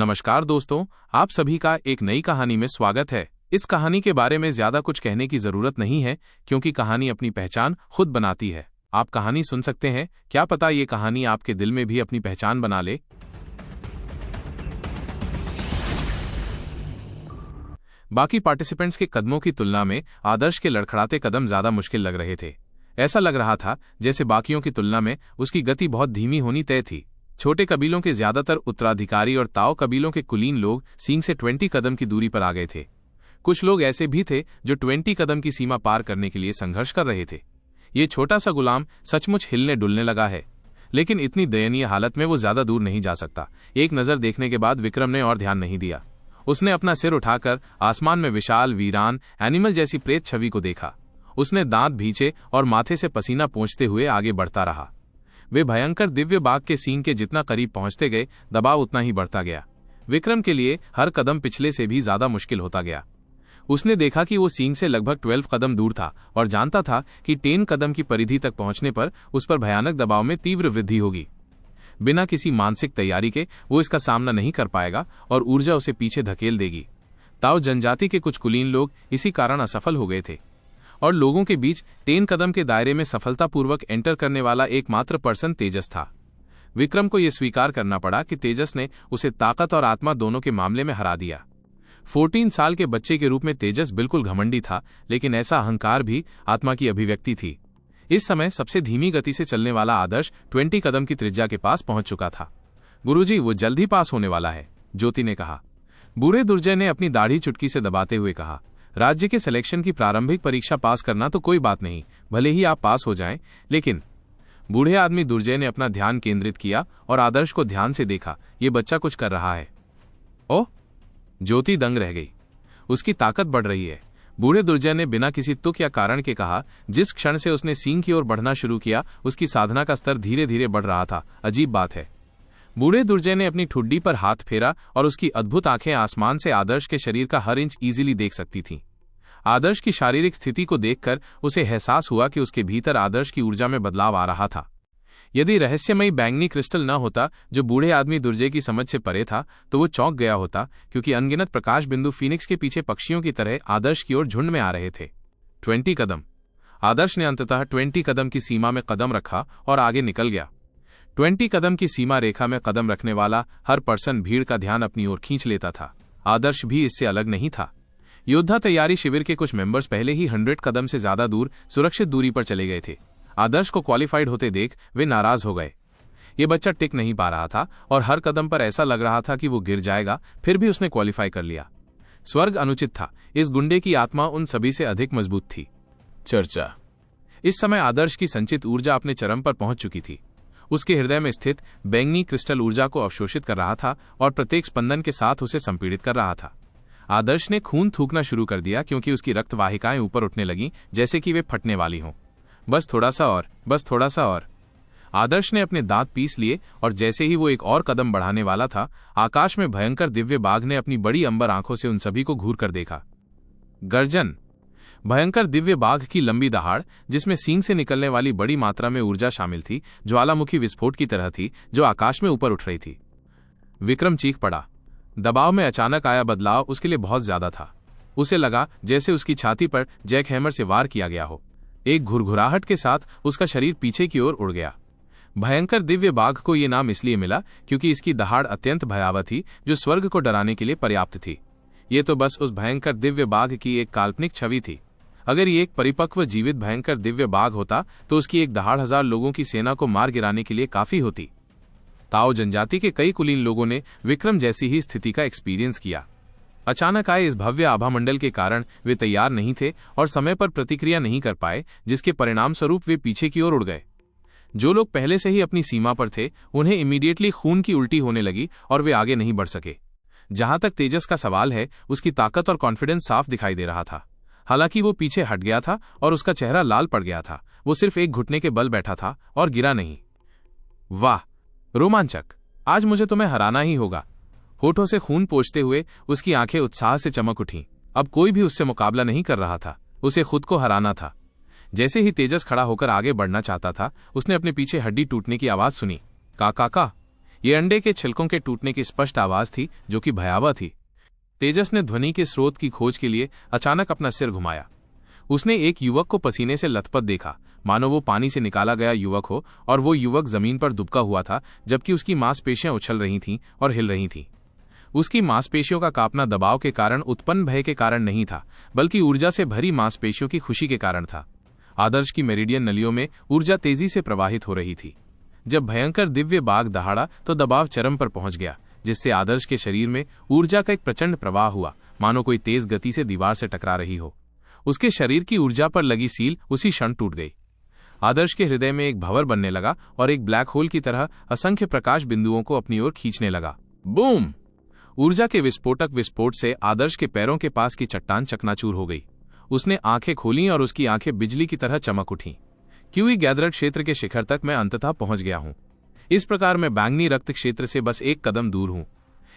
नमस्कार दोस्तों, आप सभी का एक नई कहानी में स्वागत है। इस कहानी के बारे में ज्यादा कुछ कहने की जरूरत नहीं है क्योंकि कहानी अपनी पहचान खुद बनाती है। आप कहानी सुन सकते हैं, क्या पता ये कहानी आपके दिल में भी अपनी पहचान बना ले। बाकी पार्टिसिपेंट्स के कदमों की तुलना में आदर्श के लड़खड़ाते कदम ज्यादा मुश्किल लग रहे थे। ऐसा लग रहा था जैसे बाकियों की तुलना में उसकी गति बहुत धीमी होनी तय थी। छोटे कबीलों के ज्यादातर उत्तराधिकारी और ताओ कबीलों के कुलीन लोग सींग से 20 कदम की दूरी पर आ गए थे। कुछ लोग ऐसे भी थे जो 20 कदम की सीमा पार करने के लिए संघर्ष कर रहे थे। ये छोटा सा गुलाम सचमुच हिलने डुलने लगा है, लेकिन इतनी दयनीय हालत में वो ज्यादा दूर नहीं जा सकता। एक नजर देखने के बाद विक्रम ने और ध्यान नहीं दिया। उसने अपना सिर उठाकर आसमान में विशाल वीरान एनिमल जैसी प्रेत छवि को देखा। उसने दांत भींचे और माथे से पसीना पोंछते हुए आगे बढ़ता रहा। वे भयंकर दिव्य बाघ के सींग के जितना करीब पहुंचते गए, दबाव उतना ही बढ़ता गया। विक्रम के लिए हर कदम पिछले से भी ज्यादा मुश्किल होता गया। उसने देखा कि वो सींग से लगभग 12 कदम दूर था और जानता था कि 10 कदम की परिधि तक पहुंचने पर उस पर भयानक दबाव में तीव्र वृद्धि होगी। बिना किसी मानसिक तैयारी के वो इसका सामना नहीं कर पाएगा और ऊर्जा उसे पीछे धकेल देगी। ताओ जनजाति के कुछ कुलीन लोग इसी कारण असफल हो गए थे और लोगों के बीच 10 कदम के दायरे में सफलतापूर्वक एंटर करने वाला एकमात्र पर्सन तेजस था। विक्रम को यह स्वीकार करना पड़ा कि तेजस ने उसे ताकत और आत्मा दोनों के मामले में हरा दिया। 14 साल के बच्चे के रूप में तेजस बिल्कुल घमंडी था, लेकिन ऐसा अहंकार भी आत्मा की अभिव्यक्ति थी। इस समय सबसे धीमी गति से चलने वाला आदर्श 20 कदम की त्रिज्या के पास पहुंच चुका था। गुरुजी, वो जल्द ही पास होने वाला है, ज्योति ने कहा। बूढ़े दुर्जय ने अपनी दाढ़ी चुटकी से दबाते हुए कहा, राज्य के सिलेक्शन की प्रारंभिक परीक्षा पास करना तो कोई बात नहीं, भले ही आप पास हो जाएं, लेकिन बूढ़े आदमी दुर्जय ने अपना ध्यान केंद्रित किया और आदर्श को ध्यान से देखा। ये बच्चा कुछ कर रहा है। ओह! ज्योति दंग रह गई। उसकी ताकत बढ़ रही है, बूढ़े दुर्जय ने बिना किसी तुक या कारण के कहा। जिस क्षण से उसने सींग की ओर बढ़ना शुरू किया, उसकी साधना का स्तर धीरे धीरे बढ़ रहा था। अजीब बात है। बूढ़े दुर्जय ने अपनी ठुड्डी पर हाथ फेरा और उसकी अद्भुत आंखें आसमान से आदर्श के शरीर का हर इंच इजीली देख सकती थीं। आदर्श की शारीरिक स्थिति को देखकर उसे एहसास हुआ कि उसके भीतर आदर्श की ऊर्जा में बदलाव आ रहा था। यदि रहस्यमयी बैंगनी क्रिस्टल न होता जो बूढ़े आदमी दुर्जय की समझ से परे था, तो वो चौंक गया होता, क्योंकि अनगिनत प्रकाश बिंदु फीनिक्स के पीछे पक्षियों की तरह आदर्श की ओर झुंड में आ रहे थे। 20 कदम। आदर्श ने अंततः 20 कदम की सीमा में कदम रखा और आगे निकल गया। 20 कदम की सीमा रेखा में कदम रखने वाला हर पर्सन भीड़ का ध्यान अपनी ओर खींच लेता था। आदर्श भी इससे अलग नहीं था। योद्धा तैयारी शिविर के कुछ मेंबर्स पहले ही 100 कदम से ज्यादा दूर सुरक्षित दूरी पर चले गए थे। आदर्श को क्वालिफाइड होते देख वे नाराज हो गए। ये बच्चा टिक नहीं पा रहा था और हर कदम पर ऐसा लग रहा था कि वो गिर जाएगा, फिर भी उसने क्वालिफाई कर लिया। स्वर्ग अनुचित था। इस गुंडे की आत्मा उन सभी से अधिक मजबूत थी। चर्चा। इस समय आदर्श की संचित ऊर्जा अपने चरम पर पहुंच चुकी थी। उसके हृदय में स्थित बैंगनी क्रिस्टल ऊर्जा को अवशोषित कर रहा था और प्रत्येक स्पंदन के साथ उसे संपीड़ित कर रहा था। आदर्श ने खून थूकना शुरू कर दिया क्योंकि उसकी रक्त वाहिकाएं ऊपर उठने लगीं, जैसे कि वे फटने वाली हों। बस थोड़ा सा और, बस थोड़ा सा और। आदर्श ने अपने दांत पीस लिए और जैसे ही वो एक और कदम बढ़ाने वाला था, आकाश में भयंकर दिव्य बाघ ने अपनी बड़ी अंबर आंखों से उन सभी को घूर कर देखा। गर्जन। भयंकर दिव्य बाघ की लंबी दहाड़, जिसमें सींग से निकलने वाली बड़ी मात्रा में ऊर्जा शामिल थी, ज्वालामुखी विस्फोट की तरह थी जो आकाश में ऊपर उठ रही थी। विक्रम चीख पड़ा। दबाव में अचानक आया बदलाव उसके लिए बहुत ज्यादा था। उसे लगा जैसे उसकी छाती पर जैक हैमर से वार किया गया हो। एक घुरघुराहट के साथ उसका शरीर पीछे की ओर उड़ गया। भयंकर दिव्य बाघ को यह नाम इसलिए मिला क्योंकि इसकी दहाड़ अत्यंत भयावह थी, जो स्वर्ग को डराने के लिए पर्याप्त थी। ये तो बस उस भयंकर दिव्य बाघ की एक काल्पनिक छवि थी। अगर ये एक परिपक्व जीवित भयंकर दिव्य बाघ होता तो उसकी एक दहाड़ 1000 लोगों की सेना को मार गिराने के लिए काफी होती। ताओ जनजाति के कई कुलीन लोगों ने विक्रम जैसी ही स्थिति का एक्सपीरियंस किया। अचानक आए इस भव्य आभामंडल के कारण वे तैयार नहीं थे और समय पर प्रतिक्रिया नहीं कर पाए, जिसके परिणाम स्वरूप वे पीछे की ओर उड़ गए। जो लोग पहले से ही अपनी सीमा पर थे, उन्हें इमीडिएटली खून की उल्टी होने लगी और वे आगे नहीं बढ़ सके। जहां तक तेजस का सवाल है, उसकी ताकत और कॉन्फिडेंस साफ दिखाई दे रहा था। हालांकि वो पीछे हट गया था और उसका चेहरा लाल पड़ गया था। वो सिर्फ एक घुटने के बल बैठा था और गिरा नहीं। वाह, रोमांचक! आज मुझे तुम्हें हराना ही होगा। होठों से खून पोंछते हुए उसकी आंखें उत्साह से चमक उठीं। अब कोई भी उससे मुकाबला नहीं कर रहा था, उसे खुद को हराना था। जैसे ही तेजस खड़ा होकर आगे बढ़ना चाहता था, उसने अपने पीछे हड्डी टूटने की आवाज सुनी। काका। ये अंडे के छिलकों के टूटने की स्पष्ट आवाज थी, जो कि भयावह थी। तेजस ने ध्वनि के स्रोत की खोज के लिए अचानक अपना सिर घुमाया। उसने एक युवक को पसीने से लथपथ देखा, मानो वो पानी से निकाला गया युवक हो, और वो युवक जमीन पर दुबका हुआ था, जबकि उसकी मांसपेशियां उछल रही थीं और हिल रही थीं। उसकी मांसपेशियों का कांपना दबाव के कारण उत्पन्न भय के कारण नहीं था, बल्कि ऊर्जा से भरी मांसपेशियों की खुशी के कारण था। आदर्श की मेरिडियन नलियों में ऊर्जा तेजी से प्रवाहित हो रही थी। जब भयंकर दिव्य बाघ दहाड़ा तो दबाव चरम पर पहुंच गया, जिससे आदर्श के शरीर में ऊर्जा का एक प्रचंड प्रवाह हुआ, मानो कोई तेज गति से दीवार से टकरा रही हो। उसके शरीर की ऊर्जा पर लगी सील उसी क्षण टूट गई। आदर्श के हृदय में एक भंवर बनने लगा और एक ब्लैक होल की तरह असंख्य प्रकाश बिंदुओं को अपनी ओर खींचने लगा। बूम! ऊर्जा के विस्फोटक विस्फोट से आदर्श के पैरों के पास की चट्टान चकनाचूर हो गई। उसने आंखें खोलीं और उसकी आंखें बिजली की तरह चमक उठीं। क्यूई गैदरर क्षेत्र के शिखर तक मैं अंततः पहुंच गया हूं। इस प्रकार मैं बैंगनी रक्त क्षेत्र से बस एक कदम दूर हूं।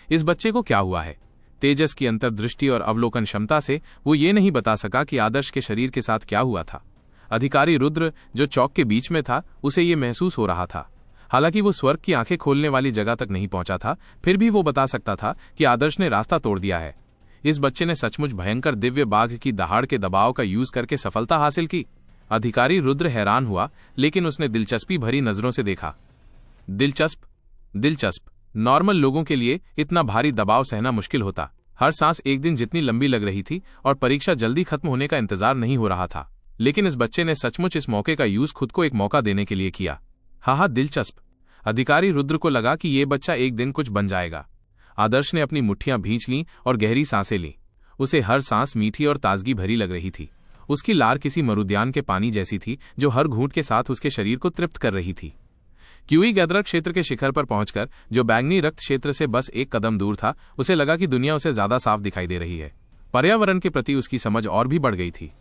इस बच्चे को क्या हुआ है? तेजस की अंतर्दृष्टि और अवलोकन क्षमता से वो ये नहीं बता सका कि आदर्श के शरीर के साथ क्या हुआ था। अधिकारी रुद्र, जो चौक के बीच में था, उसे ये महसूस हो रहा था। हालांकि वो स्वर्ग की आंखें खोलने वाली जगह तक नहीं पहुंचा था, फिर भी वो बता सकता था कि आदर्श ने रास्ता तोड़ दिया है। इस बच्चे ने सचमुच भयंकर दिव्य बाघ की दहाड़ के दबाव का यूज करके सफलता हासिल की। अधिकारी रुद्र हैरान हुआ, लेकिन उसने दिलचस्पी भरी नजरों से देखा। दिलचस्प। नॉर्मल लोगों के लिए इतना भारी दबाव सहना मुश्किल होता। हर सांस एक दिन जितनी लंबी लग रही थी और परीक्षा जल्दी खत्म होने का इंतजार नहीं हो रहा था। लेकिन इस बच्चे ने सचमुच इस मौके का यूज खुद को एक मौका देने के लिए किया। हाँ, दिलचस्प। अधिकारी रुद्र को लगा कि ये बच्चा एक दिन कुछ बन जाएगा। आदर्श ने अपनी मुट्ठियां भींच लीं और गहरी सांसें लीं। उसे हर सांस मीठी और ताजगी भरी लग रही थी। उसकी लार किसी मरुद्यान के पानी जैसी थी, जो हर घूंट के साथ उसके शरीर को तृप्त कर रही थी। क्यूई गैदरर क्षेत्र के शिखर पर पहुंचकर, जो बैंगनी रक्त क्षेत्र से बस एक कदम दूर था, उसे लगा कि दुनिया उसे ज्यादा साफ दिखाई दे रही है। पर्यावरण के प्रति उसकी समझ और भी बढ़ गई थी।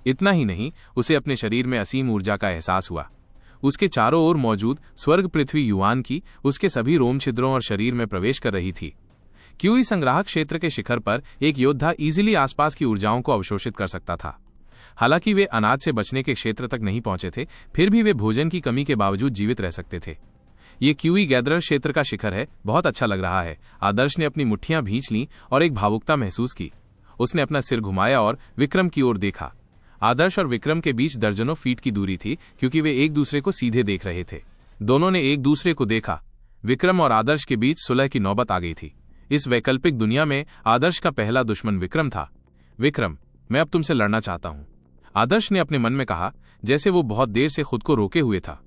इतना ही नहीं, उसे अपने शरीर में असीम ऊर्जा का एहसास हुआ। उसके चारों ओर मौजूद स्वर्ग पृथ्वी युवान की उसके सभी रोम छिद्रों और शरीर में प्रवेश कर रही थी। क्यूई संग्राहक क्षेत्र के शिखर पर एक योद्धा इजीली आसपास की ऊर्जाओं को अवशोषित कर सकता था। हालांकि वे अनाज से बचने के क्षेत्र तक नहीं पहुंचे थे, फिर भी वे भोजन की कमी के बावजूद जीवित रह सकते थे। ये क्यूई गैदरर क्षेत्र का शिखर है, बहुत अच्छा लग रहा है। आदर्श ने अपनी मुट्ठियां भींच लीं और एक भावुकता महसूस की। उसने अपना सिर घुमाया और विक्रम की ओर देखा। आदर्श और विक्रम के बीच दर्जनों फीट की दूरी थी, क्योंकि वे एक दूसरे को सीधे देख रहे थे। दोनों ने एक दूसरे को देखा। विक्रम और आदर्श के बीच सुलह की नौबत आ गई थी। इस वैकल्पिक दुनिया में आदर्श का पहला दुश्मन विक्रम था। विक्रम, मैं अब तुमसे लड़ना चाहता हूं, आदर्श ने अपने मन में कहा, जैसे वो बहुत देर से खुद को रोके हुए था।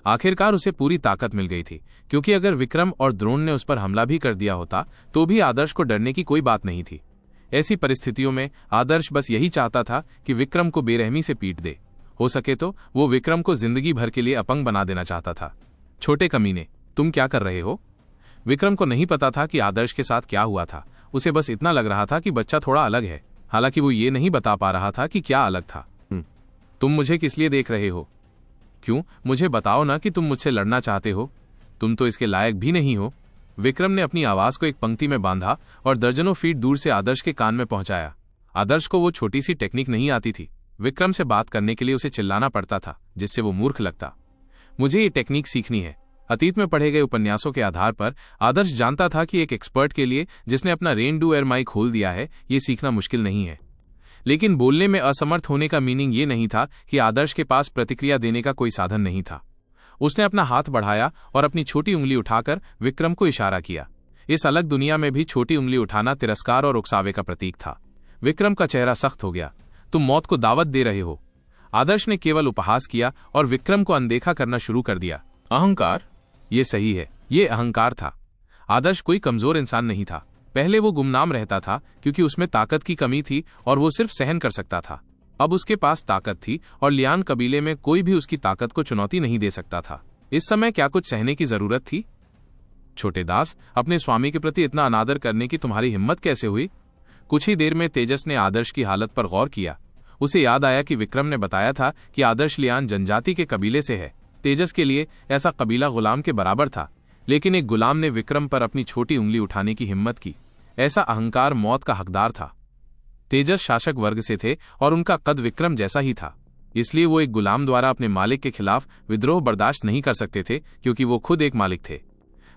आखिरकार उसे पूरी ताकत मिल गई थी, क्योंकि अगर विक्रम और द्रोण ने उस पर हमला भी कर दिया होता तो भी आदर्श को डरने की कोई बात नहीं थी। ऐसी परिस्थितियों में आदर्श बस यही चाहता था कि विक्रम को बेरहमी से पीट दे। हो सके तो वो विक्रम को जिंदगी भर के लिए अपंग बना देना चाहता था। छोटे कमीने, तुम क्या कर रहे हो? विक्रम को नहीं पता था कि आदर्श के साथ क्या हुआ था। उसे बस इतना लग रहा था कि बच्चा थोड़ा अलग है। हालांकि वो ये नहीं बता पा रहा था कि क्या अलग था। तुम मुझे किस लिए देख रहे हो? क्यों, मुझे बताओ ना कि तुम मुझसे लड़ना चाहते हो। तुम तो इसके लायक भी नहीं हो। विक्रम ने अपनी आवाज को एक पंक्ति में बांधा और दर्जनों फीट दूर से आदर्श के कान में पहुंचाया। आदर्श को वो छोटी सी टेक्निक नहीं आती थी। विक्रम से बात करने के लिए उसे चिल्लाना पड़ता था, जिससे वो मूर्ख लगता। मुझे ये टेक्निक सीखनी है। अतीत में पढ़े गए उपन्यासों के आधार पर आदर्श जानता था कि एक एक्सपर्ट के लिए, जिसने अपना रेन डू एयर माइक खोल दिया है, ये सीखना मुश्किल नहीं है। लेकिन बोलने में असमर्थ होने का मीनिंग ये नहीं था कि आदर्श के पास प्रतिक्रिया देने का कोई साधन नहीं था। उसने अपना हाथ बढ़ाया और अपनी छोटी उंगली उठाकर विक्रम को इशारा किया। इस अलग दुनिया में भी छोटी उंगली उठाना तिरस्कार और उकसावे का प्रतीक था। विक्रम का चेहरा सख्त हो गया। तुम मौत को दावत दे रहे हो। आदर्श ने केवल उपहास किया और विक्रम को अनदेखा करना शुरू कर दिया। अहंकार? ये सही है, ये अहंकार था। आदर्श कोई कमजोर इंसान नहीं था। पहले वो गुमनाम रहता था क्योंकि उसमें ताकत की कमी थी और वो सिर्फ सहन कर सकता था। अब उसके पास ताकत थी और लियान कबीले में कोई भी उसकी ताकत को चुनौती नहीं दे सकता था। इस समय क्या कुछ सहने की जरूरत थी? छोटे दास, अपने स्वामी के प्रति इतना अनादर करने की तुम्हारी हिम्मत कैसे हुई? कुछ ही देर में तेजस ने आदर्श की हालत पर गौर किया। उसे याद आया कि विक्रम ने बताया था कि आदर्श लियान जनजाति के कबीले से है। तेजस के लिए ऐसा कबीला गुलाम के बराबर था, लेकिन एक गुलाम ने विक्रम पर अपनी छोटी उंगली उठाने की हिम्मत की। ऐसा अहंकार मौत का हकदार था। तेजस शासक वर्ग से थे और उनका कद विक्रम जैसा ही था, इसलिए वो एक गुलाम द्वारा अपने मालिक के खिलाफ विद्रोह बर्दाश्त नहीं कर सकते थे, क्योंकि वो खुद एक मालिक थे।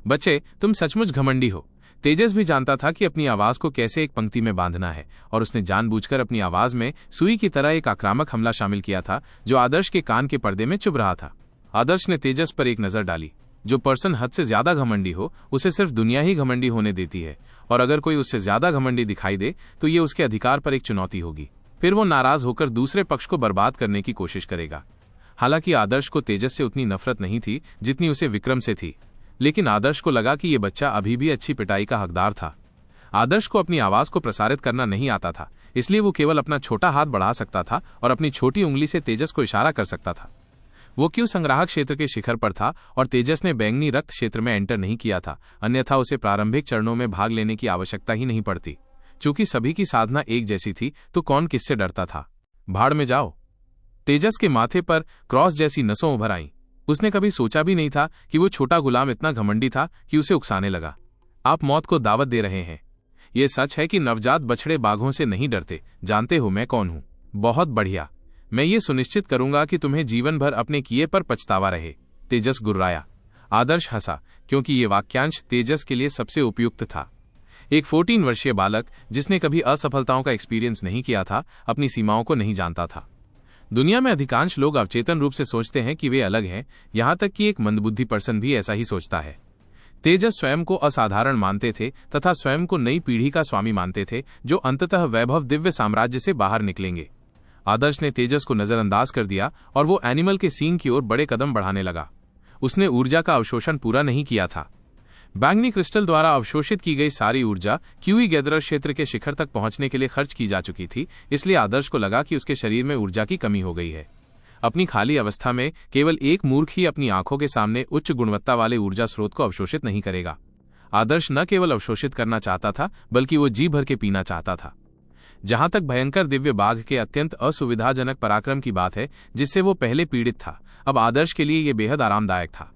बच्चे, तुम सचमुच घमंडी हो। तेजस भी जानता था कि अपनी आवाज को कैसे एक पंक्ति में बांधना है, और उसने जानबूझकर अपनी आवाज में सुई की तरह एक आक्रामक हमला शामिल किया था जो आदर्श के कान के पर्दे में चुभ रहा था। आदर्श ने तेजस पर एक नजर डाली। जो पर्सन हद से ज्यादा घमंडी हो उसे सिर्फ दुनिया ही घमंडी होने देती है, और अगर कोई उससे ज्यादा घमंडी दिखाई दे तो ये उसके अधिकार पर एक चुनौती होगी। फिर वो नाराज होकर दूसरे पक्ष को बर्बाद करने की कोशिश करेगा। हालांकि आदर्श को तेजस से उतनी नफरत नहीं थी जितनी उसे विक्रम से थी, लेकिन आदर्श को लगा कि ये बच्चा अभी भी अच्छी पिटाई का हकदार था। आदर्श को अपनी आवाज को प्रसारित करना नहीं आता था, इसलिए वो केवल अपना छोटा हाथ बढ़ा सकता था और अपनी छोटी उंगली से तेजस को इशारा कर सकता था। वो क्यों संग्राहक क्षेत्र के शिखर पर था और तेजस ने बैंगनी रक्त क्षेत्र में एंटर नहीं किया था, अन्यथा उसे प्रारंभिक चरणों में भाग लेने की आवश्यकता ही नहीं पड़ती। चूंकि सभी की साधना एक जैसी थी तो कौन किससे डरता था। भाड़ में जाओ। तेजस के माथे पर क्रॉस जैसी नसों उभर आईं। उसने कभी सोचा भी नहीं था कि वो छोटा गुलाम इतना घमंडी था कि उसे उकसाने लगा। आप मौत को दावत दे रहे हैं। ये सच है कि नवजात बछड़े बाघों से नहीं डरते। जानते हो मैं कौन हूं? बहुत बढ़िया। मैं ये सुनिश्चित करूंगा कि तुम्हें जीवन भर अपने किए पर पछतावा रहे। तेजस गुर्राया। आदर्श हंसा, क्योंकि ये वाक्यांश तेजस के लिए सबसे उपयुक्त था। एक 14 वर्षीय बालक जिसने कभी असफलताओं का एक्सपीरियंस नहीं किया था, अपनी सीमाओं को नहीं जानता था। दुनिया में अधिकांश लोग अवचेतन रूप से सोचते हैं कि वे अलग हैं, यहां तक कि एक मंदबुद्धि पर्सन भी ऐसा ही सोचता है। तेजस स्वयं को असाधारण मानते थे तथा स्वयं को नई पीढ़ी का स्वामी मानते थे जो अंततः वैभव दिव्य साम्राज्य से बाहर निकलेंगे। आदर्श ने तेजस को नजरअंदाज कर दिया और वो एनिमल के सींग की ओर बड़े कदम बढ़ाने लगा। उसने ऊर्जा का अवशोषण पूरा नहीं किया था। बैंगनी क्रिस्टल द्वारा अवशोषित की गई सारी ऊर्जा क्यूई गैदरर क्षेत्र के शिखर तक पहुंचने के लिए खर्च की जा चुकी थी, इसलिए आदर्श को लगा कि उसके शरीर में ऊर्जा की कमी हो गई है। अपनी खाली अवस्था में केवल एक मूर्ख ही अपनी आंखों के सामने उच्च गुणवत्ता वाले ऊर्जा स्रोत को अवशोषित नहीं करेगा। आदर्श न केवल अवशोषित करना चाहता था बल्कि वो जी भर के पीना चाहता था। जहां तक भयंकर दिव्य बाघ के अत्यंत असुविधाजनक पराक्रम की बात है जिससे वो पहले पीड़ित था, अब आदर्श के लिए यह बेहद आरामदायक था।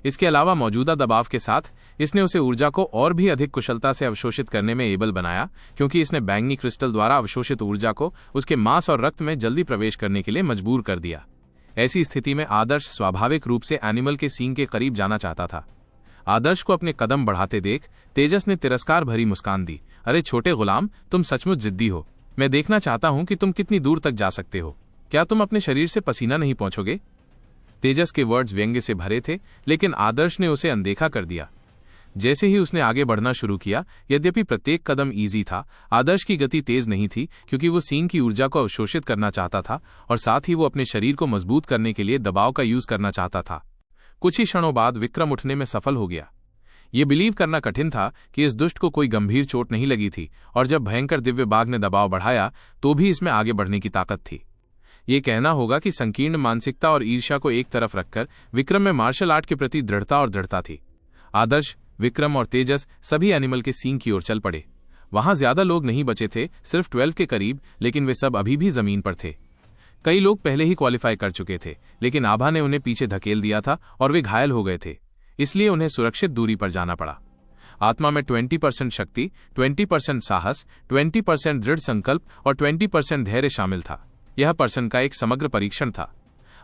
इसके अलावा मौजूदा दबाव के साथ इसने उसे ऊर्जा को और भी अधिक कुशलता से अवशोषित करने में एबल बनाया, क्योंकि इसने बैंगनी क्रिस्टल द्वारा अवशोषित ऊर्जा को उसके मांस और रक्त में जल्दी प्रवेश करने के लिए मजबूर कर दिया। ऐसी स्थिति में आदर्श स्वाभाविक रूप से एनिमल के सींग के करीब जाना चाहता था। आदर्श को अपने कदम बढ़ाते देख तेजस ने तिरस्कार भरी मुस्कान दी। अरे छोटे गुलाम, तुम सचमुच जिद्दी हो। मैं देखना चाहता हूं कि तुम कितनी दूर तक जा सकते हो। क्या तुम अपने शरीर से पसीना नहीं पहुंचोगे? तेजस के वर्ड्स व्यंग्य से भरे थे, लेकिन आदर्श ने उसे अनदेखा कर दिया। जैसे ही उसने आगे बढ़ना शुरू किया, यद्यपि प्रत्येक कदम इजी था, आदर्श की गति तेज नहीं थी, क्योंकि वो सींग की ऊर्जा को अवशोषित करना चाहता था और साथ ही वो अपने शरीर को मजबूत करने के लिए दबाव का यूज करना चाहता था। कुछ ही क्षणों बाद विक्रम उठने में सफल हो गया। ये बिलीव करना कठिन था कि इस दुष्ट को कोई गंभीर चोट नहीं लगी थी, और जब भयंकर दिव्य बाघ ने दबाव बढ़ाया तो भी इसमें आगे बढ़ने की ताकत थी। ये कहना होगा कि संकीर्ण मानसिकता और ईर्ष्या को एक तरफ रखकर विक्रम में मार्शल आर्ट के प्रति दृढ़ता थी। आदर्श, विक्रम और तेजस सभी एनिमल के सींग की ओर चल पड़े। वहां ज्यादा लोग नहीं बचे थे, सिर्फ 12 के करीब, लेकिन वे सब अभी भी जमीन पर थे। कई लोग पहले ही क्वालिफाई कर चुके थे, लेकिन आभा ने उन्हें पीछे धकेल दिया था और वे घायल हो गए थे, इसलिए उन्हें सुरक्षित दूरी पर जाना पड़ा। आत्मा में 20% शक्ति, 20% साहस, 20% दृढ़ संकल्प और 20% धैर्य शामिल था। यह पर्सन का एक समग्र परीक्षण था।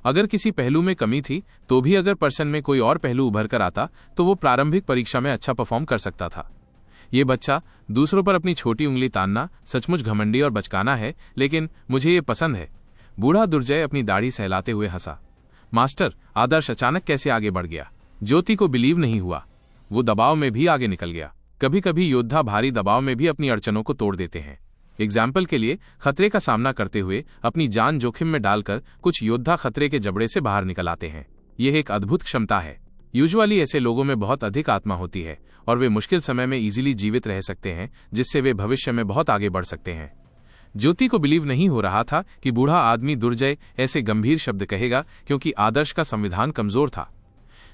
अगर किसी पहलू में कमी थी तो भी अगर पर्सन में कोई और पहलू उभर कर आता तो वो प्रारंभिक परीक्षा में अच्छा परफॉर्म कर सकता था। ये बच्चा दूसरों पर अपनी छोटी उंगली तानना सचमुच घमंडी और बचकाना है, लेकिन मुझे ये पसंद है। बूढ़ा दुर्जय अपनी दाढ़ी सहलाते हुए हंसा। मास्टर, आदर्श अचानक कैसे आगे बढ़ गया? ज्योति को बिलीव नहीं हुआ। वो दबाव में भी आगे निकल गया। कभी कभी योद्धा भारी दबाव में भी अपनी अड़चनों को तोड़ देते हैं। एग्जाम्पल के लिए, खतरे का सामना करते हुए अपनी जान जोखिम में डालकर कुछ योद्धा खतरे के जबड़े से बाहर निकल आते हैं। यह एक अद्भुत क्षमता है। यूजुअली ऐसे लोगों में बहुत अधिक आत्मा होती है और वे मुश्किल समय में इजीली जीवित रह सकते हैं, जिससे वे भविष्य में बहुत आगे बढ़ सकते हैं। ज्योति को बिलीव नहीं हो रहा था कि बूढ़ा आदमी दुर्जय ऐसे गंभीर शब्द कहेगा, क्योंकि आदर्श का संविधान कमजोर था।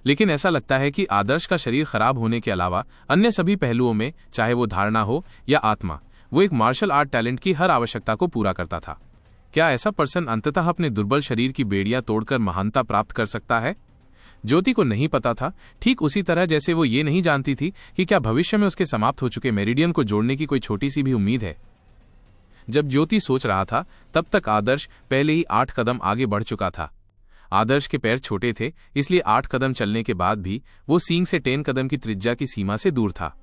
लेकिन ऐसा लगता है कि आदर्श का शरीर खराब होने के अलावा अन्य सभी पहलुओं में, चाहे वो धारणा हो या आत्मा, वो एक मार्शल आर्ट टैलेंट की हर आवश्यकता को पूरा करता था। क्या ऐसा पर्सन अंततः अपने दुर्बल शरीर की बेड़ियां तोड़कर महानता प्राप्त कर सकता है? ज्योति को नहीं पता था, ठीक उसी तरह जैसे वो ये नहीं जानती थी कि क्या भविष्य में उसके समाप्त हो चुके मेरिडियन को जोड़ने की कोई छोटी सी भी उम्मीद है। जब ज्योति सोच रहा था, तब तक आदर्श पहले ही 8 कदम आगे बढ़ चुका था। आदर्श के पैर छोटे थे, इसलिए 8 कदम चलने के बाद भी वो सींग से 10 कदम की त्रिज्या की सीमा से दूर था।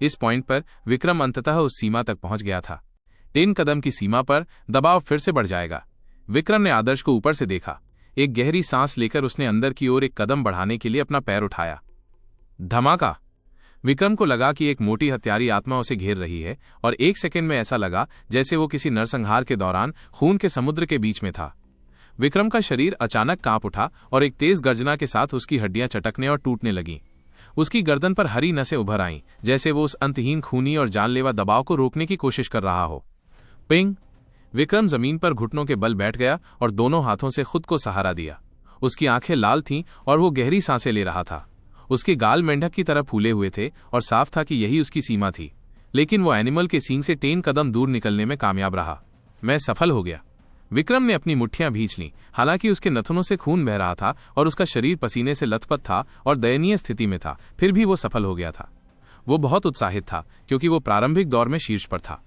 इस पॉइंट पर विक्रम अंततः उस सीमा तक पहुंच गया था। 10 कदम की सीमा पर दबाव फिर से बढ़ जाएगा। विक्रम ने आदर्श को ऊपर से देखा। एक गहरी सांस लेकर उसने अंदर की ओर एक कदम बढ़ाने के लिए अपना पैर उठाया। धमाका! विक्रम को लगा कि एक मोटी हत्यारी आत्मा उसे घेर रही है और 1 सेकंड में ऐसा लगा जैसे वो किसी नरसंहार के दौरान खून के समुद्र के बीच में था। विक्रम का शरीर अचानक कांप उठा और एक तेज गर्जना के साथ उसकी हड्डियां चटकने और टूटने लगीं। उसकी गर्दन पर हरी नसें उभर आईं, जैसे वो उस अंतहीन खूनी और जानलेवा दबाव को रोकने की कोशिश कर रहा हो। पिंग! विक्रम जमीन पर घुटनों के बल बैठ गया और दोनों हाथों से खुद को सहारा दिया। उसकी आंखें लाल थीं और वो गहरी सांसें ले रहा था। उसके गाल मेंढक की तरह फूले हुए थे और साफ था कि यही उसकी सीमा थी। लेकिन वो एनिमल के सींग से 10 कदम दूर निकलने में कामयाब रहा। मैं सफल हो गया। विक्रम ने अपनी मुट्ठियां भींच लीं। हालांकि उसके नथुनों से खून बह रहा था और उसका शरीर पसीने से लथपथ था और दयनीय स्थिति में था, फिर भी वो सफल हो गया था। वो बहुत उत्साहित था क्योंकि वो प्रारंभिक दौर में शीर्ष पर था।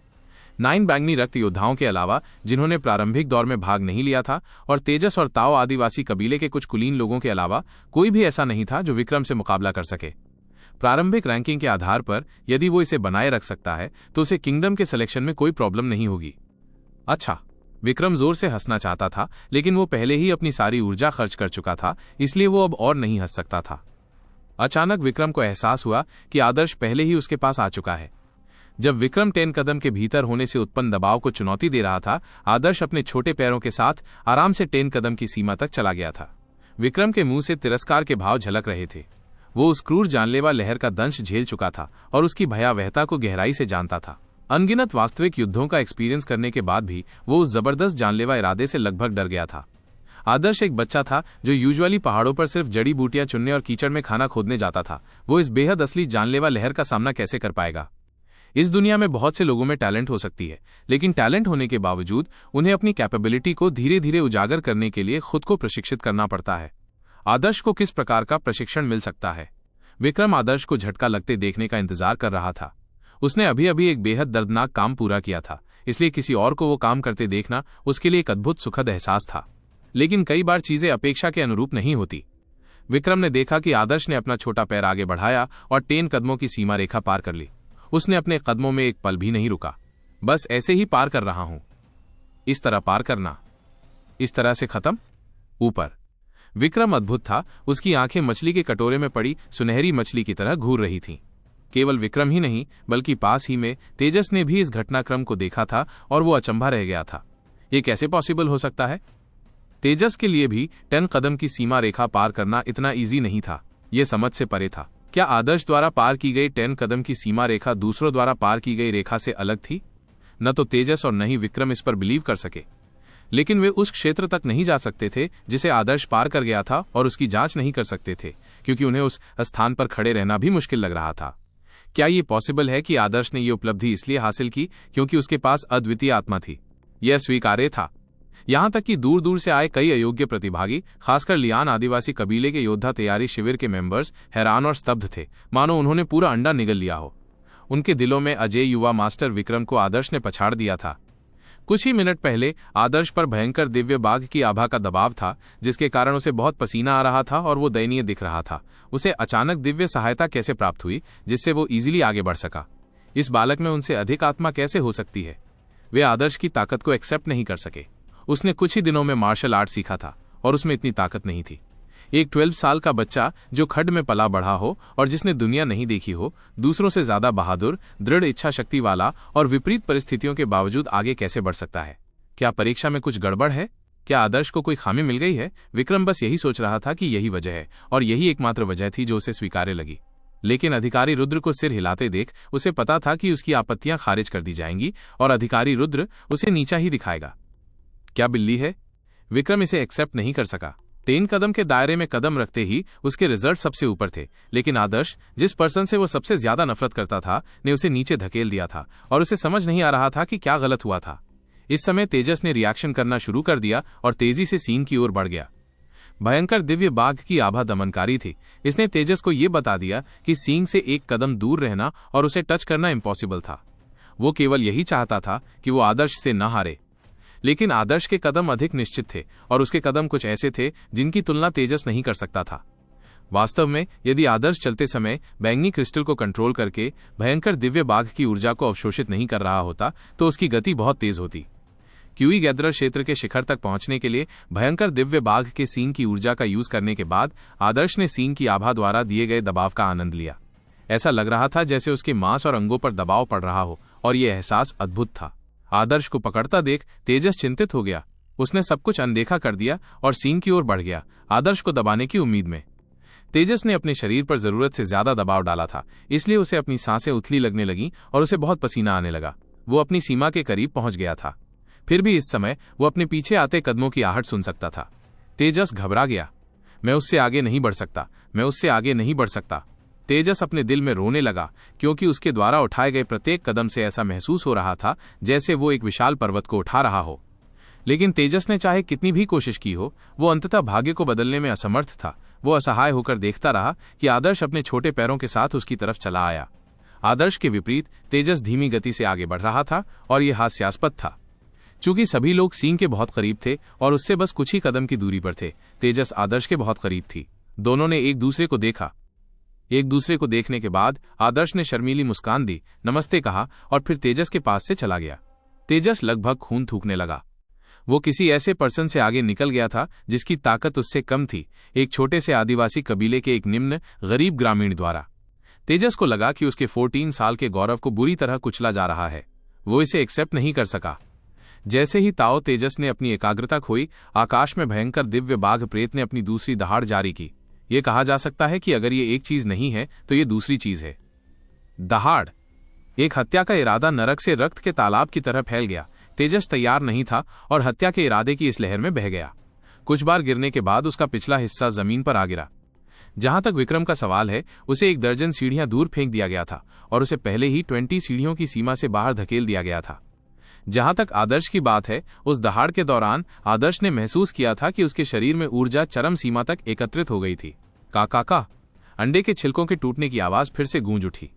9 बैंगनी रक्त योद्धाओं के अलावा जिन्होंने प्रारंभिक दौर में भाग नहीं लिया था और तेजस और ताओ आदिवासी कबीले के कुछ कुलीन लोगों के अलावा कोई भी ऐसा नहीं था जो विक्रम से मुकाबला कर सके। प्रारंभिक रैंकिंग के आधार पर यदि वो इसे बनाए रख सकता है तो उसे किंगडम के सिलेक्शन में कोई प्रॉब्लम नहीं होगी। अच्छा, विक्रम जोर से हंसना चाहता था, लेकिन वो पहले ही अपनी सारी ऊर्जा खर्च कर चुका था, इसलिए वो अब और नहीं हंस सकता था। अचानक विक्रम को एहसास हुआ कि आदर्श पहले ही उसके पास आ चुका है। जब विक्रम 10 कदम के भीतर होने से उत्पन्न दबाव को चुनौती दे रहा था, आदर्श अपने छोटे पैरों के साथ आराम से 10 कदम की सीमा तक चला गया था। विक्रम के मुंह से तिरस्कार के भाव झलक रहे थे। वो उस क्रूर जानलेवा लहर का दंश झेल चुका था और उसकी भयावहता को गहराई से जानता था। अनगिनत वास्तविक युद्धों का एक्सपीरियंस करने के बाद भी वो उस जबरदस्त जानलेवा इरादे से लगभग डर गया था। आदर्श एक बच्चा था जो यूजुअली पहाड़ों पर सिर्फ जड़ी बूटियां चुनने और कीचड़ में खाना खोदने जाता था। वो इस बेहद असली जानलेवा लहर का सामना कैसे कर पाएगा? इस दुनिया में बहुत से लोगों में टैलेंट हो सकती है, लेकिन टैलेंट होने के बावजूद उन्हें अपनी कैपेबिलिटी को धीरे धीरे उजागर करने के लिए खुद को प्रशिक्षित करना पड़ता है। आदर्श को किस प्रकार का प्रशिक्षण मिल सकता है? विक्रम आदर्श को झटका लगते देखने का इंतजार कर रहा था। उसने अभी अभी एक बेहद दर्दनाक काम पूरा किया था, इसलिए किसी और को वो काम करते देखना उसके लिए एक अद्भुत सुखद एहसास था। लेकिन कई बार चीजें अपेक्षा के अनुरूप नहीं होती। विक्रम ने देखा कि आदर्श ने अपना छोटा पैर आगे बढ़ाया और 10 कदमों की सीमा रेखा पार कर ली। उसने अपने कदमों में एक पल भी नहीं रुका। बस ऐसे ही पार कर रहा हूं। इस तरह पार करना, इस तरह से खत्म, ऊपर। विक्रम अद्भुत था। उसकी आंखें मछली के कटोरे में पड़ी सुनहरी मछली की तरह घूर रही थीं। केवल विक्रम ही नहीं, बल्कि पास ही में तेजस ने भी इस घटनाक्रम को देखा था और वो अचंभा रह गया था। ये कैसे पॉसिबल हो सकता है? तेजस के लिए भी 10 कदम की सीमा रेखा पार करना इतना ईजी नहीं था। यह समझ से परे था। क्या आदर्श द्वारा पार की गई 10 कदम की सीमा रेखा दूसरों द्वारा पार की गई रेखा से अलग थी? न तो तेजस और न ही विक्रम इस पर बिलीव कर सके। लेकिन वे उस क्षेत्र तक नहीं जा सकते थे जिसे आदर्श पार कर गया था और उसकी जांच नहीं कर सकते थे, क्योंकि उन्हें उस स्थान पर खड़े रहना भी मुश्किल लग रहा था। क्या ये पॉसिबल है कि आदर्श ने यह उपलब्धि इसलिए हासिल की क्योंकि उसके पास अद्वितीय आत्मा थी? यह स्वीकार्य था। यहां तक कि दूर दूर से आए कई अयोग्य प्रतिभागी, खासकर लियान आदिवासी कबीले के योद्धा तैयारी शिविर के मेंबर्स हैरान और स्तब्ध थे, मानो उन्होंने पूरा अंडा निगल लिया हो। उनके दिलों में अजय युवा मास्टर विक्रम को आदर्श ने पछाड़ दिया था। कुछ ही मिनट पहले आदर्श पर भयंकर दिव्य बाघ की आभा का दबाव था, जिसके कारण उसे बहुत पसीना आ रहा था और वो दयनीय दिख रहा था। उसे अचानक दिव्य सहायता कैसे प्राप्त हुई जिससे वो इजीली आगे बढ़ सका? इस बालक में उनसे अधिक आत्मा कैसे हो सकती है? वे आदर्श की ताकत को एक्सेप्ट नहीं कर सके। उसने कुछ ही दिनों में मार्शल आर्ट सीखा था और उसमें इतनी ताकत नहीं थी। एक 12 साल का बच्चा जो खड्ड में पला बढ़ा हो और जिसने दुनिया नहीं देखी हो, दूसरों से ज्यादा बहादुर, दृढ़ इच्छा शक्ति वाला और विपरीत परिस्थितियों के बावजूद आगे कैसे बढ़ सकता है? क्या परीक्षा में कुछ गड़बड़ है? क्या आदर्श को कोई खामी मिल गई है? विक्रम बस यही सोच रहा था कि यही वजह है, और यही एकमात्र वजह थी जो उसे स्वीकार्य लगी। लेकिन अधिकारी रुद्र को सिर हिलाते देख उसे पता था कि उसकी आपत्तियां खारिज कर दी जाएंगी और अधिकारी रुद्र उसे नीचा ही दिखाएगा। क्या बिल्ली है? विक्रम इसे एक्सेप्ट नहीं कर सका। 10 कदम के दायरे में कदम रखते ही उसके रिजल्ट सबसे ऊपर थे, लेकिन आदर्श, जिस पर्सन से वो सबसे ज्यादा नफरत करता था, ने उसे नीचे धकेल दिया था और उसे समझ नहीं आ रहा था कि क्या गलत हुआ था। इस समय तेजस ने रिएक्शन करना शुरू कर दिया और तेजी से सीन की ओर बढ़ गया। भयंकर दिव्य बाघ की आभा दमनकारी थी। इसने तेजस को यह बता दिया कि सींग से 1 कदम दूर रहना और उसे टच करना इम्पॉसिबल था। वो केवल यही चाहता था कि वो आदर्श से न हारे। लेकिन आदर्श के कदम अधिक निश्चित थे और उसके कदम कुछ ऐसे थे जिनकी तुलना तेजस नहीं कर सकता था। वास्तव में यदि आदर्श चलते समय बैंगनी क्रिस्टल को कंट्रोल करके भयंकर दिव्य बाघ की ऊर्जा को अवशोषित नहीं कर रहा होता तो उसकी गति बहुत तेज होती। क्यूई गैदरर क्षेत्र के शिखर तक पहुंचने के लिए भयंकर दिव्य बाघ के सींग की ऊर्जा का यूज करने के बाद आदर्श ने सींग की आभा द्वारा दिए गए दबाव का आनंद लिया। ऐसा लग रहा था जैसे उसके मांस और अंगों पर दबाव पड़ रहा हो और यह एहसास अद्भुत था। आदर्श को पकड़ता देख तेजस चिंतित हो गया। उसने सब कुछ अनदेखा कर दिया और सींग की ओर बढ़ गया, आदर्श को दबाने की उम्मीद में। तेजस ने अपने शरीर पर जरूरत से ज्यादा दबाव डाला था, इसलिए उसे अपनी सांसें उथली लगने लगीं और उसे बहुत पसीना आने लगा। वो अपनी सीमा के करीब पहुंच गया था। फिर भी इस समय वो अपने पीछे आते कदमों की आहट सुन सकता था। तेजस घबरा गया। मैं उससे आगे नहीं बढ़ सकता, मैं उससे आगे नहीं बढ़ सकता। तेजस अपने दिल में रोने लगा क्योंकि उसके द्वारा उठाए गए प्रत्येक कदम से ऐसा महसूस हो रहा था जैसे वो एक विशाल पर्वत को उठा रहा हो। लेकिन तेजस ने चाहे कितनी भी कोशिश की हो, वो अंततः भाग्य को बदलने में असमर्थ था। वो असहाय होकर देखता रहा कि आदर्श अपने छोटे पैरों के साथ उसकी तरफ चला आया। आदर्श के विपरीत तेजस धीमी गति से आगे बढ़ रहा था और यह हास्यास्पद था। चूंकि सभी लोग सींग के बहुत करीब थे और उससे बस कुछ ही कदम की दूरी पर थे, तेजस आदर्श के बहुत करीब थी। दोनों ने एक दूसरे को देखा। एक दूसरे को देखने के बाद आदर्श ने शर्मीली मुस्कान दी, नमस्ते कहा और फिर तेजस के पास से चला गया। तेजस लगभग खून थूकने लगा। वो किसी ऐसे पर्सन से आगे निकल गया था जिसकी ताकत उससे कम थी, एक छोटे से आदिवासी कबीले के एक निम्न गरीब ग्रामीण द्वारा। तेजस को लगा कि उसके 14 साल के गौरव को बुरी तरह कुचला जा रहा है। वो इसे एक्सेप्ट नहीं कर सका। जैसे ही ताओ तेजस ने अपनी एकाग्रता खोई, आकाश में भयंकर दिव्य बाघ प्रेत ने अपनी दूसरी दहाड़ जारी की। यह कहा जा सकता है कि अगर ये एक चीज नहीं है तो ये दूसरी चीज है। दहाड़। एक हत्या का इरादा नरक से रक्त के तालाब की तरह फैल गया। तेजस तैयार नहीं था और हत्या के इरादे की इस लहर में बह गया। कुछ बार गिरने के बाद उसका पिछला हिस्सा जमीन पर आ गिरा। जहां तक विक्रम का सवाल है, उसे 1 दर्जन सीढ़ियां दूर फेंक दिया गया था और उसे पहले ही 20 सीढ़ियों की सीमा से बाहर धकेल दिया गया था। जहां तक आदर्श की बात है, उस दहाड़ के दौरान आदर्श ने महसूस किया था कि उसके शरीर में ऊर्जा चरम सीमा तक एकत्रित हो गई थी। का अंडे के छिलकों के टूटने की आवाज फिर से गूंज उठी।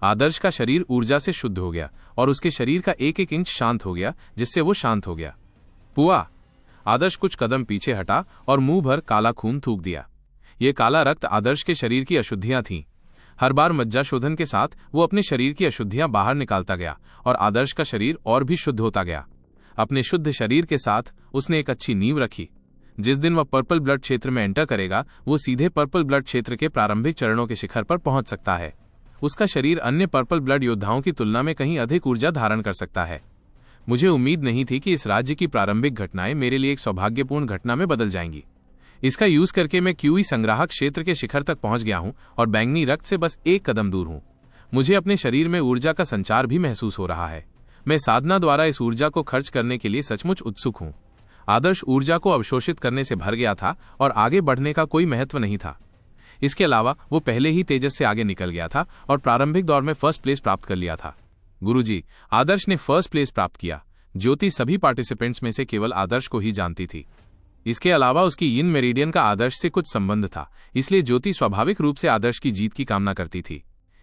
आदर्श का शरीर ऊर्जा से शुद्ध हो गया और उसके शरीर का 1-1 इंच शांत हो गया, जिससे वो शांत हो गया। पुआ। आदर्श कुछ कदम पीछे हटा और मुंह भर काला खून थूक दिया। ये काला रक्त आदर्श के शरीर की अशुद्धियां थीं। हर बार मज्जा शोधन के साथ वो अपने शरीर की अशुद्धियां बाहर निकालता गया और आदर्श का शरीर और भी शुद्ध होता गया। अपने शुद्ध शरीर के साथ उसने एक अच्छी नींव रखी। जिस दिन वह पर्पल ब्लड क्षेत्र में एंटर करेगा, वो सीधे पर्पल ब्लड क्षेत्र के प्रारंभिक चरणों के शिखर पर पहुंच सकता है। उसका शरीर अन्य पर्पल ब्लड योद्धाओं की तुलना में कहीं अधिक ऊर्जा धारण कर सकता है। मुझे उम्मीद नहीं थी कि इस राज्य की प्रारंभिक घटनाएं मेरे लिए एक सौभाग्यपूर्ण घटना में बदल जाएंगी। इसका यूज करके मैं क्यूई संग्राहक क्षेत्र के शिखर तक पहुंच गया हूं और बैंगनी रक्त से बस 1 कदम दूर हूं। मुझे अपने शरीर में ऊर्जा का संचार भी महसूस हो रहा है। मैं साधना द्वारा इस ऊर्जा को खर्च करने के लिए सचमुच उत्सुक हूं। आदर्श ऊर्जा को अवशोषित करने से भर गया था और आगे बढ़ने का कोई महत्व नहीं था। इसके अलावा वो पहले ही तेजस से आगे निकल गया था और प्रारंभिक दौर में फर्स्ट प्लेस प्राप्त कर लिया था। गुरुजी, आदर्श ने फर्स्ट प्लेस प्राप्त किया। ज्योति सभी पार्टिसिपेंट्स में से केवल आदर्श को ही जानती थी। इसके अलावा उसकी यिन मेरिडियन का आदर्श से कुछ संबंध था, इसलिए ज्योति स्वाभाविक रूप से आदर्श की जीत की कामना करती थी।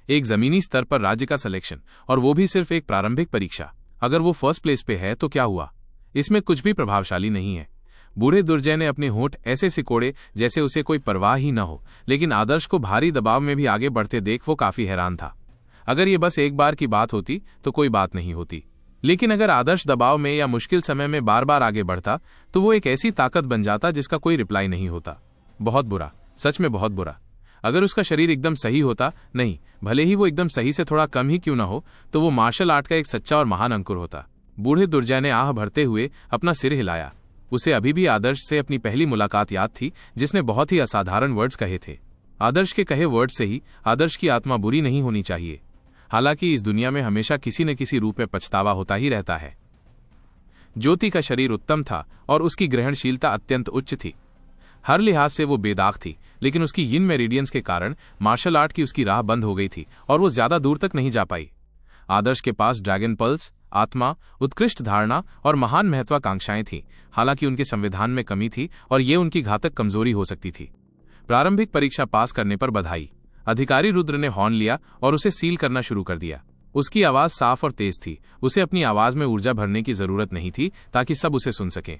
एक जमीनी स्तर पर राज्य का सिलेक्शन, और वो भी सिर्फ एक प्रारंभिक परीक्षा। अगर वो फर्स्ट प्लेस पे है तो क्या हुआ? इसमें कुछ भी प्रभावशाली नहीं है। बूढ़े दुर्जय ने अपने होंठ ऐसे सिकोड़े जैसे उसे कोई परवाह ही न हो, लेकिन आदर्श को भारी दबाव में भी आगे बढ़ते देख वो काफी हैरान था। अगर ये बस एक बार की बात होती तो कोई बात नहीं होती, लेकिन अगर आदर्श दबाव में या मुश्किल समय में बार बार आगे बढ़ता तो वो एक ऐसी ताकत बन जाता जिसका कोई रिप्लाई नहीं होता। बहुत बुरा, सच में बहुत बुरा। अगर उसका शरीर एकदम सही होता, नहीं, भले ही वो एकदम सही से थोड़ा कम ही क्यों ना हो, तो वो मार्शल आर्ट का एक सच्चा और महान अंकुर होता। बूढ़े दुर्जय ने आह भरते हुए अपना सिर हिलाया। उसे अभी भी आदर्श से अपनी पहली मुलाकात याद थी, जिसने बहुत ही असाधारण वर्ड्स कहे थे। आदर्श के कहे वर्ड से ही आदर्श की आत्मा बुरी नहीं होनी चाहिए। हालांकि इस दुनिया में हमेशा किसी न किसी रूप में पछतावा होता ही रहता है। ज्योति का शरीर उत्तम था और उसकी ग्रहणशीलता अत्यंत उच्च थी। हर लिहाज से वो बेदाग थी, लेकिन उसकी यिन मेरिडियंस के कारण मार्शल आर्ट की उसकी राह बंद हो गई थी और वो ज्यादा दूर तक नहीं जा पाई। आदर्श के पास ड्रैगन पल्स, आत्मा, उत्कृष्ट धारणा और महान महत्वाकांक्षाएं थीं। हालांकि उनके संविधान में कमी थी और ये उनकी घातक कमजोरी हो सकती थी। प्रारंभिक परीक्षा पास करने पर बधाई। अधिकारी रुद्र ने हॉर्न लिया और उसे सील करना शुरू कर दिया। उसकी आवाज साफ और तेज थी। उसे अपनी आवाज में ऊर्जा भरने की जरूरत नहीं थी ताकि सब उसे सुन सकें।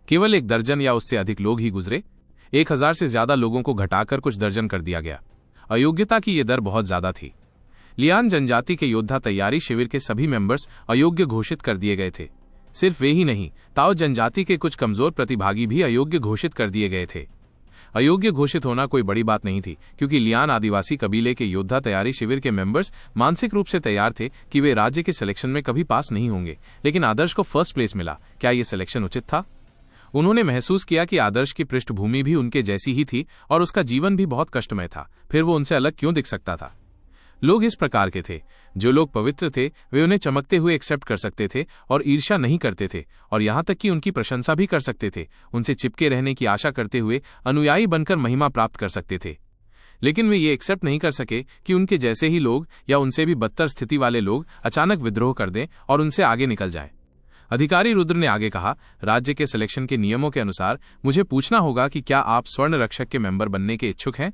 केवल 1 दर्जन या उससे अधिक लोग ही गुजरे। 1000 से ज्यादा लोगों को घटाकर कुछ दर्जन कर दिया गया। अयोग्यता की यह दर बहुत ज्यादा थी। लियान जनजाति के योद्धा तैयारी शिविर के सभी मेंबर्स अयोग्य घोषित कर दिए गए थे। सिर्फ वे ही नहीं, ताओ जनजाति के कुछ कमजोर प्रतिभागी भी अयोग्य घोषित कर दिए गए थे। अयोग्य घोषित होना कोई बड़ी बात नहीं थी, क्योंकि लियान आदिवासी कबीले के योद्धा तैयारी शिविर के मेंबर्स मानसिक रूप से तैयार थे कि वे राज्य के सिलेक्शन में कभी पास नहीं होंगे। लेकिन आदर्श को फर्स्ट प्लेस मिला। क्या यह सिलेक्शन उचित था? उन्होंने महसूस किया कि आदर्श की पृष्ठभूमि भी उनके जैसी ही थी और उसका जीवन भी बहुत कष्टमय था। फिर वो उनसे अलग क्यों दिख सकता था? लोग इस प्रकार के थे। जो लोग पवित्र थे वे उन्हें चमकते हुए एक्सेप्ट कर सकते थे और ईर्ष्या नहीं करते थे, और यहां तक कि उनकी प्रशंसा भी कर सकते थे। उनसे चिपके रहने की आशा करते हुए अनुयायी बनकर महिमा प्राप्त कर सकते थे। लेकिन वे ये एक्सेप्ट नहीं कर सके कि उनके जैसे ही लोग या उनसे भी बदतर स्थिति वाले लोग अचानक विद्रोह कर दें और उनसे आगे निकल जाएं। अधिकारी रुद्र ने आगे कहा, राज्य के सिलेक्शन के नियमों के अनुसार मुझे पूछना होगा कि क्या आप स्वर्ण रक्षक के मेंबर बनने के इच्छुक हैं?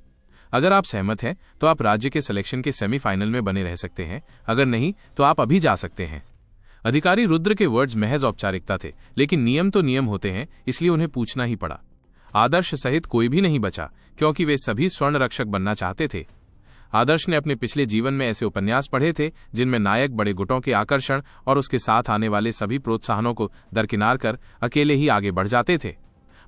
अगर आप सहमत हैं तो आप राज्य के सिलेक्शन के सेमीफाइनल में बने रह सकते हैं। अगर नहीं तो आप अभी जा सकते हैं। अधिकारी रुद्र के वर्ड्स महज औपचारिकता थे, लेकिन नियम तो नियम होते हैं, इसलिए उन्हें पूछना ही पड़ा। आदर्श सहित कोई भी नहीं बचा, क्योंकि वे सभी स्वर्ण रक्षक बनना चाहते थे। आदर्श ने अपने पिछले जीवन में ऐसे उपन्यास पढ़े थे जिनमें नायक बड़े गुटों के आकर्षण और उसके साथ आने वाले सभी प्रोत्साहनों को दरकिनार कर अकेले ही आगे बढ़ जाते थे।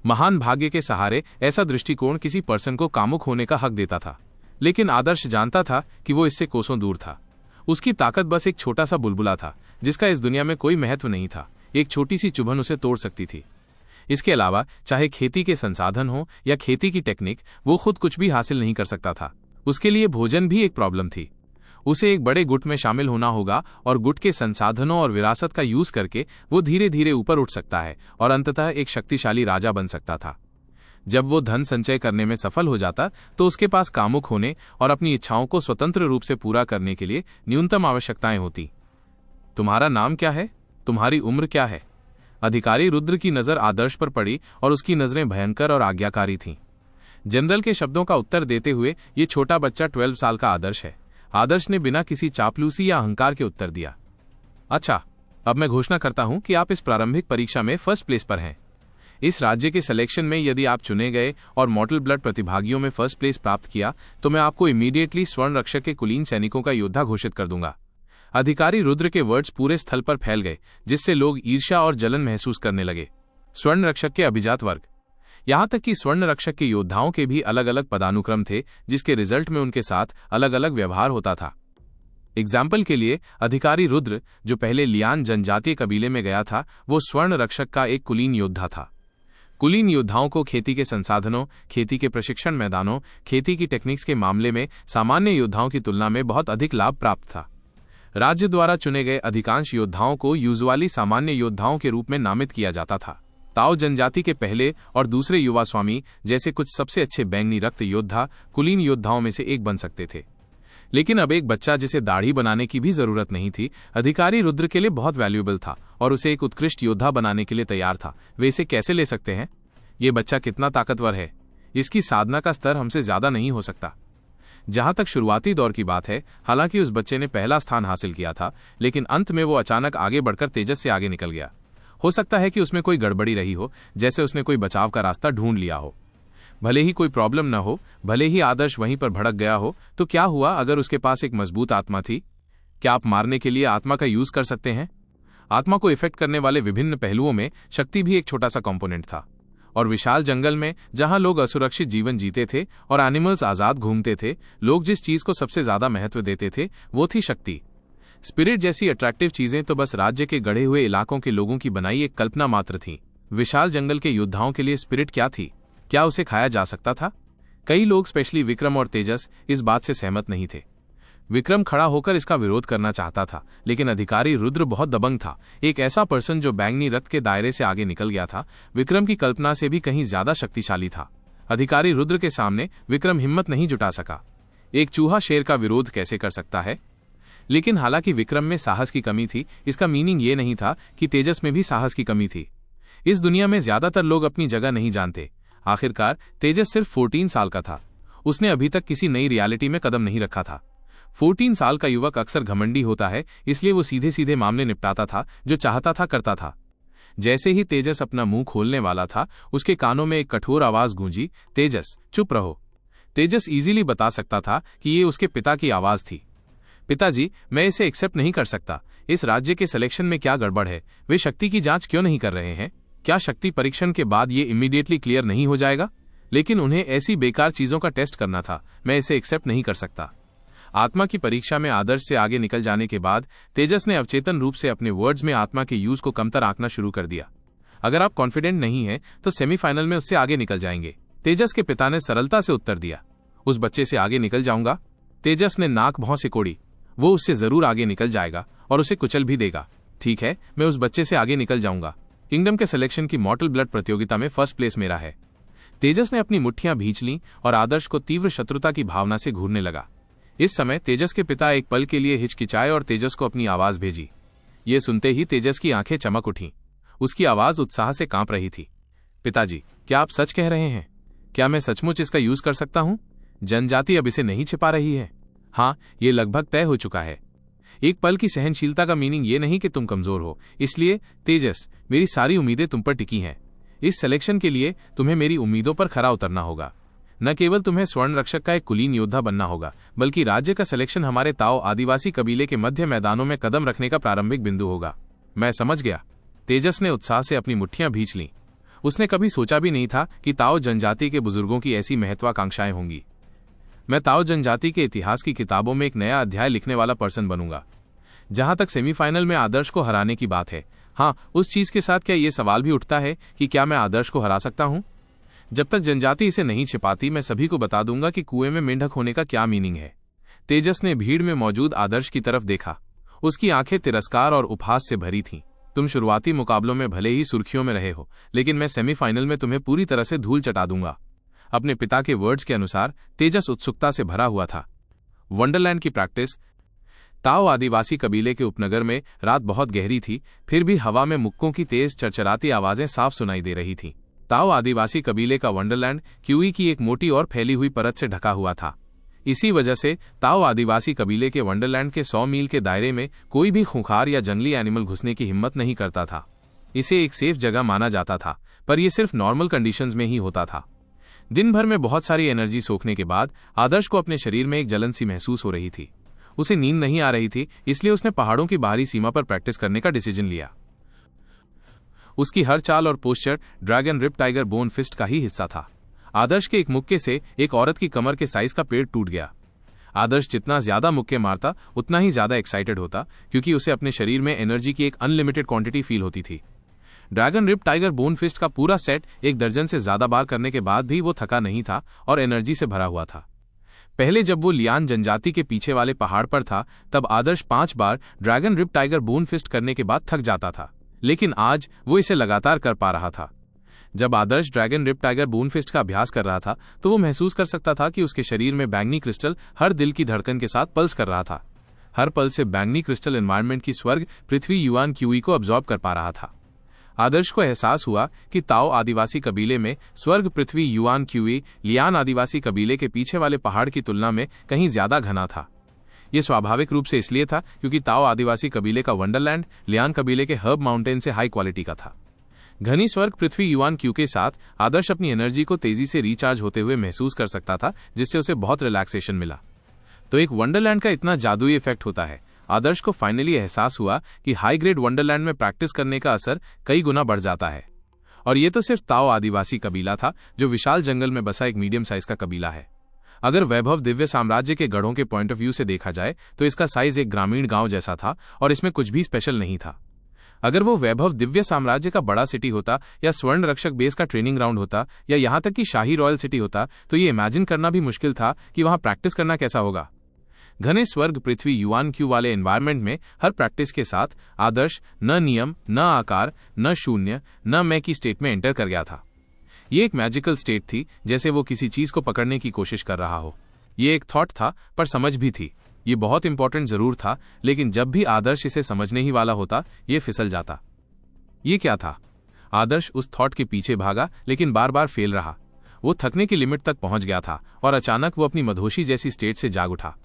महान भाग्य के सहारे ऐसा दृष्टिकोण किसी पर्सन को कामुक होने का हक देता था, लेकिन आदर्श जानता था कि वो इससे कोसों दूर था। उसकी ताकत बस एक छोटा सा बुलबुला था जिसका इस दुनिया में कोई महत्व नहीं था। एक छोटी सी चुभन उसे तोड़ सकती थी। इसके अलावा चाहे खेती के संसाधन हो या खेती की टेक्निक, वो खुद कुछ भी हासिल नहीं कर सकता था। उसके लिए भोजन भी एक प्रॉब्लम थी। उसे एक बड़े गुट में शामिल होना होगा और गुट के संसाधनों और विरासत का यूज करके वो धीरे धीरे ऊपर उठ सकता है और अंततः एक शक्तिशाली राजा बन सकता था। जब वो धन संचय करने में सफल हो जाता तो उसके पास कामुक होने और अपनी इच्छाओं को स्वतंत्र रूप से पूरा करने के लिए न्यूनतम आवश्यकताएं होती। तुम्हारा नाम क्या है? तुम्हारी उम्र क्या है? अधिकारी रुद्र की नजर आदर्श पर पड़ी और उसकी नजरें भयंकर और आज्ञाकारी थीं। जनरल के शब्दों का उत्तर देते हुए ये छोटा बच्चा 12 साल का आदर्श है। आदर्श ने बिना किसी चापलूसी या अहंकार के उत्तर दिया। अच्छा, अब मैं घोषणा करता हूं कि आप इस प्रारंभिक परीक्षा में फर्स्ट प्लेस पर हैं। इस राज्य के सिलेक्शन में यदि आप चुने गए और मॉडल ब्लड प्रतिभागियों में फर्स्ट प्लेस प्राप्त किया तो मैं आपको इमीडिएटली स्वर्ण रक्षक के कुलीन सैनिकों का योद्धा घोषित कर दूंगा। अधिकारी रुद्र के वर्ड्स पूरे स्थल पर फैल गए, जिससे लोग ईर्ष्या और जलन महसूस करने लगे। स्वर्ण रक्षक के अभिजात वर्ग, यहां तक कि स्वर्ण रक्षक के योद्धाओं के भी अलग अलग पदानुक्रम थे, जिसके रिजल्ट में उनके साथ अलग अलग व्यवहार होता था। एग्जाम्पल के लिए, अधिकारी रुद्र जो पहले लियान जनजातीय कबीले में गया था, वो स्वर्ण रक्षक का एक कुलीन योद्धा था। कुलीन योद्धाओं को खेती के संसाधनों, खेती के प्रशिक्षण मैदानों, खेती की टेक्निक्स के मामले में सामान्य योद्धाओं की तुलना में बहुत अधिक लाभ प्राप्त था। राज्य द्वारा चुने गए अधिकांश योद्धाओं को यूजुअली सामान्य योद्धाओं के रूप में नामित किया जाता था। ताओ जनजाति के पहले और दूसरे युवा स्वामी जैसे कुछ सबसे अच्छे बैंगनी रक्त योद्धा कुलीन योद्धाओं में से एक बन सकते थे। लेकिन अब एक बच्चा जिसे दाढ़ी बनाने की भी जरूरत नहीं थी, अधिकारी रुद्र के लिए बहुत वैल्यूएबल था और उसे एक उत्कृष्ट योद्धा बनाने के लिए तैयार था। वे इसे कैसे ले सकते हैं? ये बच्चा कितना ताकतवर है, इसकी साधना का स्तर हमसे ज्यादा नहीं हो सकता। जहां तक शुरुआती दौर की बात है, हालांकि उस बच्चे ने पहला स्थान हासिल किया था, लेकिन अंत में वो अचानक आगे बढ़कर तेजस से आगे निकल गया। हो सकता है कि उसमें कोई गड़बड़ी रही हो, जैसे उसने कोई बचाव का रास्ता ढूंढ लिया हो। भले ही कोई प्रॉब्लम न हो, भले ही आदर्श वहीं पर भड़क गया हो, तो क्या हुआ अगर उसके पास एक मजबूत आत्मा थी? क्या आप मारने के लिए आत्मा का यूज कर सकते हैं? आत्मा को इफेक्ट करने वाले विभिन्न पहलुओं में शक्ति भी एक छोटा सा कंपोनेंट था। और विशाल जंगल में जहां लोग असुरक्षित जीवन जीते थे और एनिमल्स आजाद घूमते थे, लोग जिस चीज को सबसे ज्यादा महत्व देते थे वो थी शक्ति। स्पिरिट जैसी अट्रैक्टिव चीजें तो बस राज्य के गढ़े हुए इलाकों के लोगों की बनाई एक कल्पना मात्र थी। विशाल जंगल के योद्धाओं के लिए स्पिरिट क्या थी? क्या उसे खाया जा सकता था? कई लोग, स्पेशली विक्रम और तेजस, इस बात से सहमत नहीं थे। विक्रम खड़ा होकर इसका विरोध करना चाहता था, लेकिन अधिकारी रुद्र बहुत दबंग था। एक ऐसा पर्सन जो बैंगनी रक्त के दायरे से आगे निकल गया था, विक्रम की कल्पना से भी कहीं ज्यादा शक्तिशाली था। अधिकारी रुद्र के सामने विक्रम हिम्मत नहीं जुटा सका। एक चूहा शेर का विरोध कैसे कर सकता है? लेकिन हालांकि विक्रम में साहस की कमी थी, इसका मीनिंग ये नहीं था कि तेजस में भी साहस की कमी थी। इस दुनिया में ज्यादातर लोग अपनी जगह नहीं जानते। आखिरकार तेजस सिर्फ 14 साल का था। उसने अभी तक किसी नई रियलिटी में कदम नहीं रखा था। 14 साल का युवक अक्सर घमंडी होता है, इसलिए वो सीधे सीधे मामले निपटाता था, जो चाहता था करता था। जैसे ही तेजस अपना मुंह खोलने वाला था, उसके कानों में एक कठोर आवाज गूंजी, तेजस चुप रहो। तेजस इजीली बता सकता था कि ये उसके पिता की आवाज थी। पिताजी, मैं इसे एक्सेप्ट नहीं कर सकता। इस राज्य के सिलेक्शन में क्या गड़बड़ है? वे शक्ति की जांच क्यों नहीं कर रहे हैं? क्या शक्ति परीक्षण के बाद ये इमीडिएटली क्लियर नहीं हो जाएगा? लेकिन उन्हें ऐसी बेकार चीजों का टेस्ट करना था। मैं इसे एक्सेप्ट नहीं कर सकता। आत्मा की परीक्षा में आदर्श से आगे निकल जाने के बाद तेजस ने अवचेतन रूप से अपने वर्ड्स में आत्मा के यूज को कमतर आंकना शुरू कर दिया। अगर आप कॉन्फिडेंट नहीं हैं तो सेमीफाइनल में उससे आगे निकल जाएंगे। तेजस के पिता ने सरलता से उत्तर दिया। उस बच्चे से आगे निकल जाऊंगा? तेजस ने नाक भौं सिकोड़ी। वो उससे जरूर आगे निकल जाएगा और उसे कुचल भी देगा। ठीक है, मैं उस बच्चे से आगे निकल जाऊंगा। किंगडम के सिलेक्शन की मॉर्टल ब्लड प्रतियोगिता में फर्स्ट प्लेस मेरा है। तेजस ने अपनी मुट्ठियां भींच लीं और आदर्श को तीव्र शत्रुता की भावना से घूरने लगा। इस समय तेजस के पिता एक पल के लिए हिचकिचाए और तेजस को अपनी आवाज भेजी। ये सुनते ही तेजस की आंखें चमक उठीं। उसकी आवाज उत्साह से कांप रही थी। पिताजी, क्या आप सच कह रहे हैं? क्या मैं सचमुच इसका यूज कर सकता हूं? जनजाति अब इसे नहीं छिपा रही है। हाँ, ये लगभग तय हो चुका है। एक पल की सहनशीलता का मीनिंग ये नहीं कि तुम कमजोर हो। इसलिए तेजस, मेरी सारी उम्मीदें तुम पर टिकी हैं। इस सिलेक्शन के लिए तुम्हें मेरी उम्मीदों पर खरा उतरना होगा। न केवल तुम्हें स्वर्ण रक्षक का एक कुलीन योद्धा बनना होगा, बल्कि राज्य का सिलेक्शन हमारे ताओ आदिवासी कबीले के मध्य मैदानों में कदम रखने का प्रारंभिक बिंदु होगा। मैं समझ गया। तेजस ने उत्साह से अपनी मुट्ठियां भींच लीं। उसने कभी सोचा भी नहीं था कि ताओ जनजाति के बुजुर्गों की ऐसी महत्वाकांक्षाएं होंगी। मैं ताओ जनजाति के इतिहास की किताबों में एक नया अध्याय लिखने वाला पर्सन बनूंगा। जहां तक सेमीफाइनल में आदर्श को हराने की बात है, हाँ, उस चीज के साथ क्या यह सवाल भी उठता है कि क्या मैं आदर्श को हरा सकता हूं? जब तक जनजाति इसे नहीं छिपाती, मैं सभी को बता दूंगा कि कुएं में मेंढक होने का क्या मीनिंग है। तेजस ने भीड़ में मौजूद आदर्श की तरफ देखा। उसकी आंखें तिरस्कार और उपहास से भरी थीं। तुम शुरुआती मुकाबलों में भले ही सुर्खियों में रहे हो, लेकिन मैं सेमीफाइनल में तुम्हें पूरी तरह से धूल चटा दूंगा। अपने पिता के वर्ड्स के अनुसार तेजस उत्सुकता से भरा हुआ था। वंडरलैंड की प्रैक्टिस। ताओ आदिवासी कबीले के उपनगर में रात बहुत गहरी थी, फिर भी हवा में मुक्कों की तेज चरचराती आवाजें साफ सुनाई दे रही थीं। ताओ आदिवासी कबीले का वंडरलैंड क्यूई की एक मोटी और फैली हुई परत से ढका हुआ था। इसी वजह से ताओ आदिवासी कबीले के वंडरलैंड के 100 मील के दायरे में कोई भी खूंखार या जंगली एनिमल घुसने की हिम्मत नहीं करता था। इसे एक सेफ जगह माना जाता था, पर यह सिर्फ नॉर्मल कंडीशंस में ही होता था। दिन भर में बहुत सारी एनर्जी सोखने के बाद आदर्श को अपने शरीर में एक जलन सी महसूस हो रही थी। उसे नींद नहीं आ रही थी, इसलिए उसने पहाड़ों की बाहरी सीमा पर प्रैक्टिस करने का डिसीजन लिया। उसकी हर चाल और posture dragon rip tiger bone fist का ही हिस्सा था। आदर्श के एक मुक्के से एक औरत की कमर के साइज का पेड़ टूट गया। आदर्श जितना ज्यादा मुक्के मारता, उतना ही ज्यादा एक्साइटेड होता, क्योंकि उसे अपने शरीर में एनर्जी की एक अनलिमिटेड क्वांटिटी फील होती थी। Dragon rip tiger bone fist का पूरा सेट 1 दर्जन से ज्यादा बार करने के बाद भी वो थका नहीं था और एनर्जी से भरा हुआ था। पहले जब वो लियान जनजाति के पीछे वाले पहाड़ पर था, तब आदर्श 5 बार dragon rip tiger bone fist करने के बाद थक जाता था, लेकिन आज वो इसे लगातार कर पा रहा था। जब Adarsh dragon rip tiger bone fist का अभ्यास कर रहा था, तो वो महसूस कर सकता था कि उसके शरीर में बैंगनी क्रिस्टल हर दिल की धड़कन के साथ पल्स कर रहा था। हर पल से बैंगनी क्रिस्टल एनवायरनमेंट की स्वर्ग पृथ्वी युआन क्यूई को अब्जॉर्ब कर पा रहा था। आदर्श को एहसास हुआ कि ताओ आदिवासी कबीले में स्वर्ग पृथ्वी युआन क्यूई लियान आदिवासी कबीले के पीछे वाले पहाड़ की तुलना में कहीं ज्यादा घना था। यह स्वाभाविक रूप से इसलिए था क्योंकि ताओ आदिवासी कबीले का वंडरलैंड लियान कबीले के हर्ब माउंटेन से हाई क्वालिटी का था। घनी स्वर्ग पृथ्वी युआन क्यू के साथ आदर्श अपनी एनर्जी को तेजी से रिचार्ज होते हुए महसूस कर सकता था, जिससे उसे बहुत रिलैक्सेशन मिला। तो एक वंडरलैंड का इतना जादुई इफेक्ट होता है। आदर्श को फाइनली एहसास हुआ कि हाई ग्रेड वंडरलैंड में प्रैक्टिस करने का असर कई गुना बढ़ जाता है। और ये तो सिर्फ ताओ आदिवासी कबीला था, जो विशाल जंगल में बसा एक मीडियम साइज का कबीला है। अगर वैभव दिव्य साम्राज्य के गढ़ों के पॉइंट ऑफ व्यू से देखा जाए तो इसका साइज एक ग्रामीण गांव जैसा था और इसमें कुछ भी स्पेशल नहीं था। अगर वो वैभव दिव्य साम्राज्य का बड़ा सिटी होता, या स्वर्ण रक्षक बेस का ट्रेनिंग ग्राउंड होता, या यहां तक कि शाही रॉयल सिटी होता, तो ये इमेजिन करना भी मुश्किल था कि वहां प्रैक्टिस करना कैसा होगा। घने स्वर्ग पृथ्वी युआन क्यू वाले एनवायरनमेंट में हर प्रैक्टिस के साथ आदर्श न नियम, न आकार, न शून्य, न मैं की स्टेट में एंटर कर गया था। ये एक मैजिकल स्टेट थी, जैसे वो किसी चीज को पकड़ने की कोशिश कर रहा हो। ये एक थॉट था, पर समझ भी थी। ये बहुत इंपॉर्टेंट जरूर था, लेकिन जब भी आदर्श इसे समझने ही वाला होता, ये फिसल जाता। ये क्या था? आदर्श उस थॉट के पीछे भागा, लेकिन बार बार फेल रहा। वो थकने की लिमिट तक पहुंच गया था और अचानक वो अपनी मधोशी जैसी स्टेट से जाग उठा।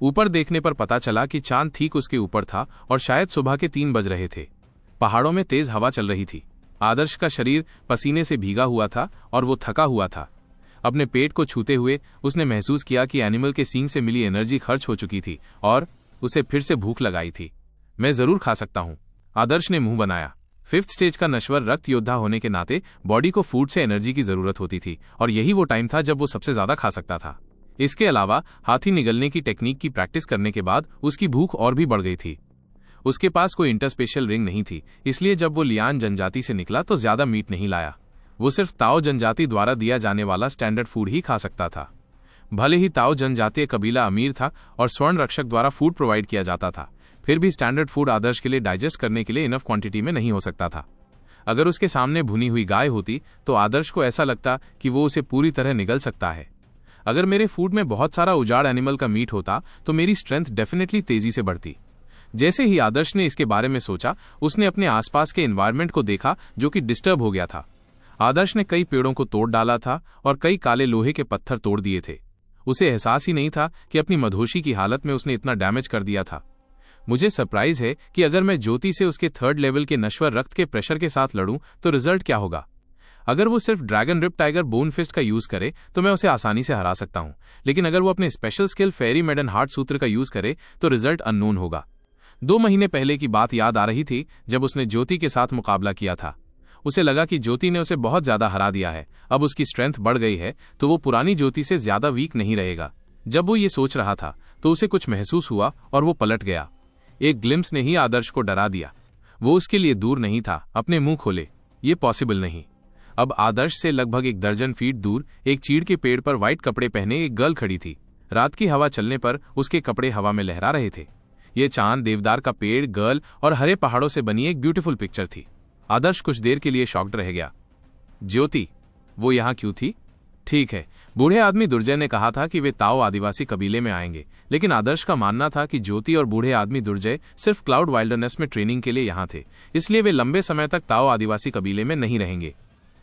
ऊपर देखने पर पता चला कि चांद ठीक उसके ऊपर था और शायद सुबह के 3 बज रहे थे। पहाड़ों में तेज हवा चल रही थी। आदर्श का शरीर पसीने से भीगा हुआ था और वो थका हुआ था। अपने पेट को छूते हुए उसने महसूस किया कि एनिमल के सींग से मिली एनर्जी खर्च हो चुकी थी और उसे फिर से भूख लगाई थी। मैं जरूर खा सकता हूं, आदर्श ने मुंह बनाया। 5th स्टेज का नश्वर रक्त योद्धा होने के नाते बॉडी को फूड से एनर्जी की जरूरत होती थी और यही वो टाइम था जब वो सबसे ज्यादा खा सकता था। इसके अलावा हाथी निगलने की टेक्निक की प्रैक्टिस करने के बाद उसकी भूख और भी बढ़ गई थी। उसके पास कोई इंटरस्पेशियल रिंग नहीं थी, इसलिए जब वो लियान जनजाति से निकला तो ज्यादा मीट नहीं लाया। वो सिर्फ ताओ जनजाति द्वारा दिया जाने वाला स्टैंडर्ड फूड ही खा सकता था। भले ही ताओ जनजातीय कबीला अमीर था और स्वर्ण रक्षक द्वारा फूड प्रोवाइड किया जाता था, फिर भी स्टैंडर्ड फूड आदर्श के लिए डाइजेस्ट करने के लिए इनफ क्वांटिटी में नहीं हो सकता था। अगर उसके सामने भुनी हुई गाय होती तो आदर्श को ऐसा लगता कि वो उसे पूरी तरह निगल सकता है। अगर मेरे फूड में बहुत सारा उजाड़ एनिमल का मीट होता तो मेरी स्ट्रेंथ डेफिनेटली तेजी से बढ़ती। जैसे ही आदर्श ने इसके बारे में सोचा, उसने अपने आसपास के एनवायरनमेंट को देखा जो कि डिस्टर्ब हो गया था। आदर्श ने कई पेड़ों को तोड़ डाला था और कई काले लोहे के पत्थर तोड़ दिए थे। उसे एहसास ही नहीं था कि अपनी मधोशी की हालत में उसने इतना डैमेज कर दिया था। मुझे सरप्राइज है कि अगर मैं ज्योति से उसके 3rd लेवल के नश्वर रक्त के प्रेशर के साथ लड़ूं तो रिजल्ट क्या होगा। अगर वो सिर्फ dragon rip tiger bone fist का यूज करे तो मैं उसे आसानी से हरा सकता हूं, लेकिन अगर वो अपने स्पेशल स्किल फेरी मेडन हार्ट सूत्र का यूज करे तो रिजल्ट अननोन होगा। 2 महीने पहले की बात याद आ रही थी जब उसने ज्योति के साथ मुकाबला किया था। उसे लगा कि ज्योति ने उसे बहुत ज्यादा हरा दिया है। अब उसकी स्ट्रेंथ बढ़ गई है तो वो पुरानी ज्योति से ज्यादा वीक नहीं रहेगा। जब वो ये सोच रहा था तो उसे कुछ महसूस हुआ और वो पलट गया। एक ग्लिम्स ने ही आदर्श को डरा दिया। वो उसके लिए दूर नहीं था। अपने मुंह खोले, ये पॉसिबल नहीं। अब आदर्श से लगभग 1 दर्जन फीट दूर एक चीड़ के पेड़ पर व्हाइट कपड़े पहने एक गर्ल खड़ी थी। रात की हवा चलने पर उसके कपड़े हवा में लहरा रहे थे। ये चांद, देवदार का पेड़, गर्ल और हरे पहाड़ों से बनी एक ब्यूटीफुल पिक्चर थी। आदर्श कुछ देर के लिए शॉक्ड रह गया। ज्योति, वो यहाँ क्यों थी? ठीक है, बूढ़े आदमी दुर्जय ने कहा था कि वे ताओ आदिवासी कबीले में आएंगे, लेकिन आदर्श का मानना था कि ज्योति और बूढ़े आदमी दुर्जय सिर्फ क्लाउड वाइल्डरनेस में ट्रेनिंग के लिए यहाँ थे, इसलिए वे लंबे समय तक ताओ आदिवासी कबीले में नहीं रहेंगे।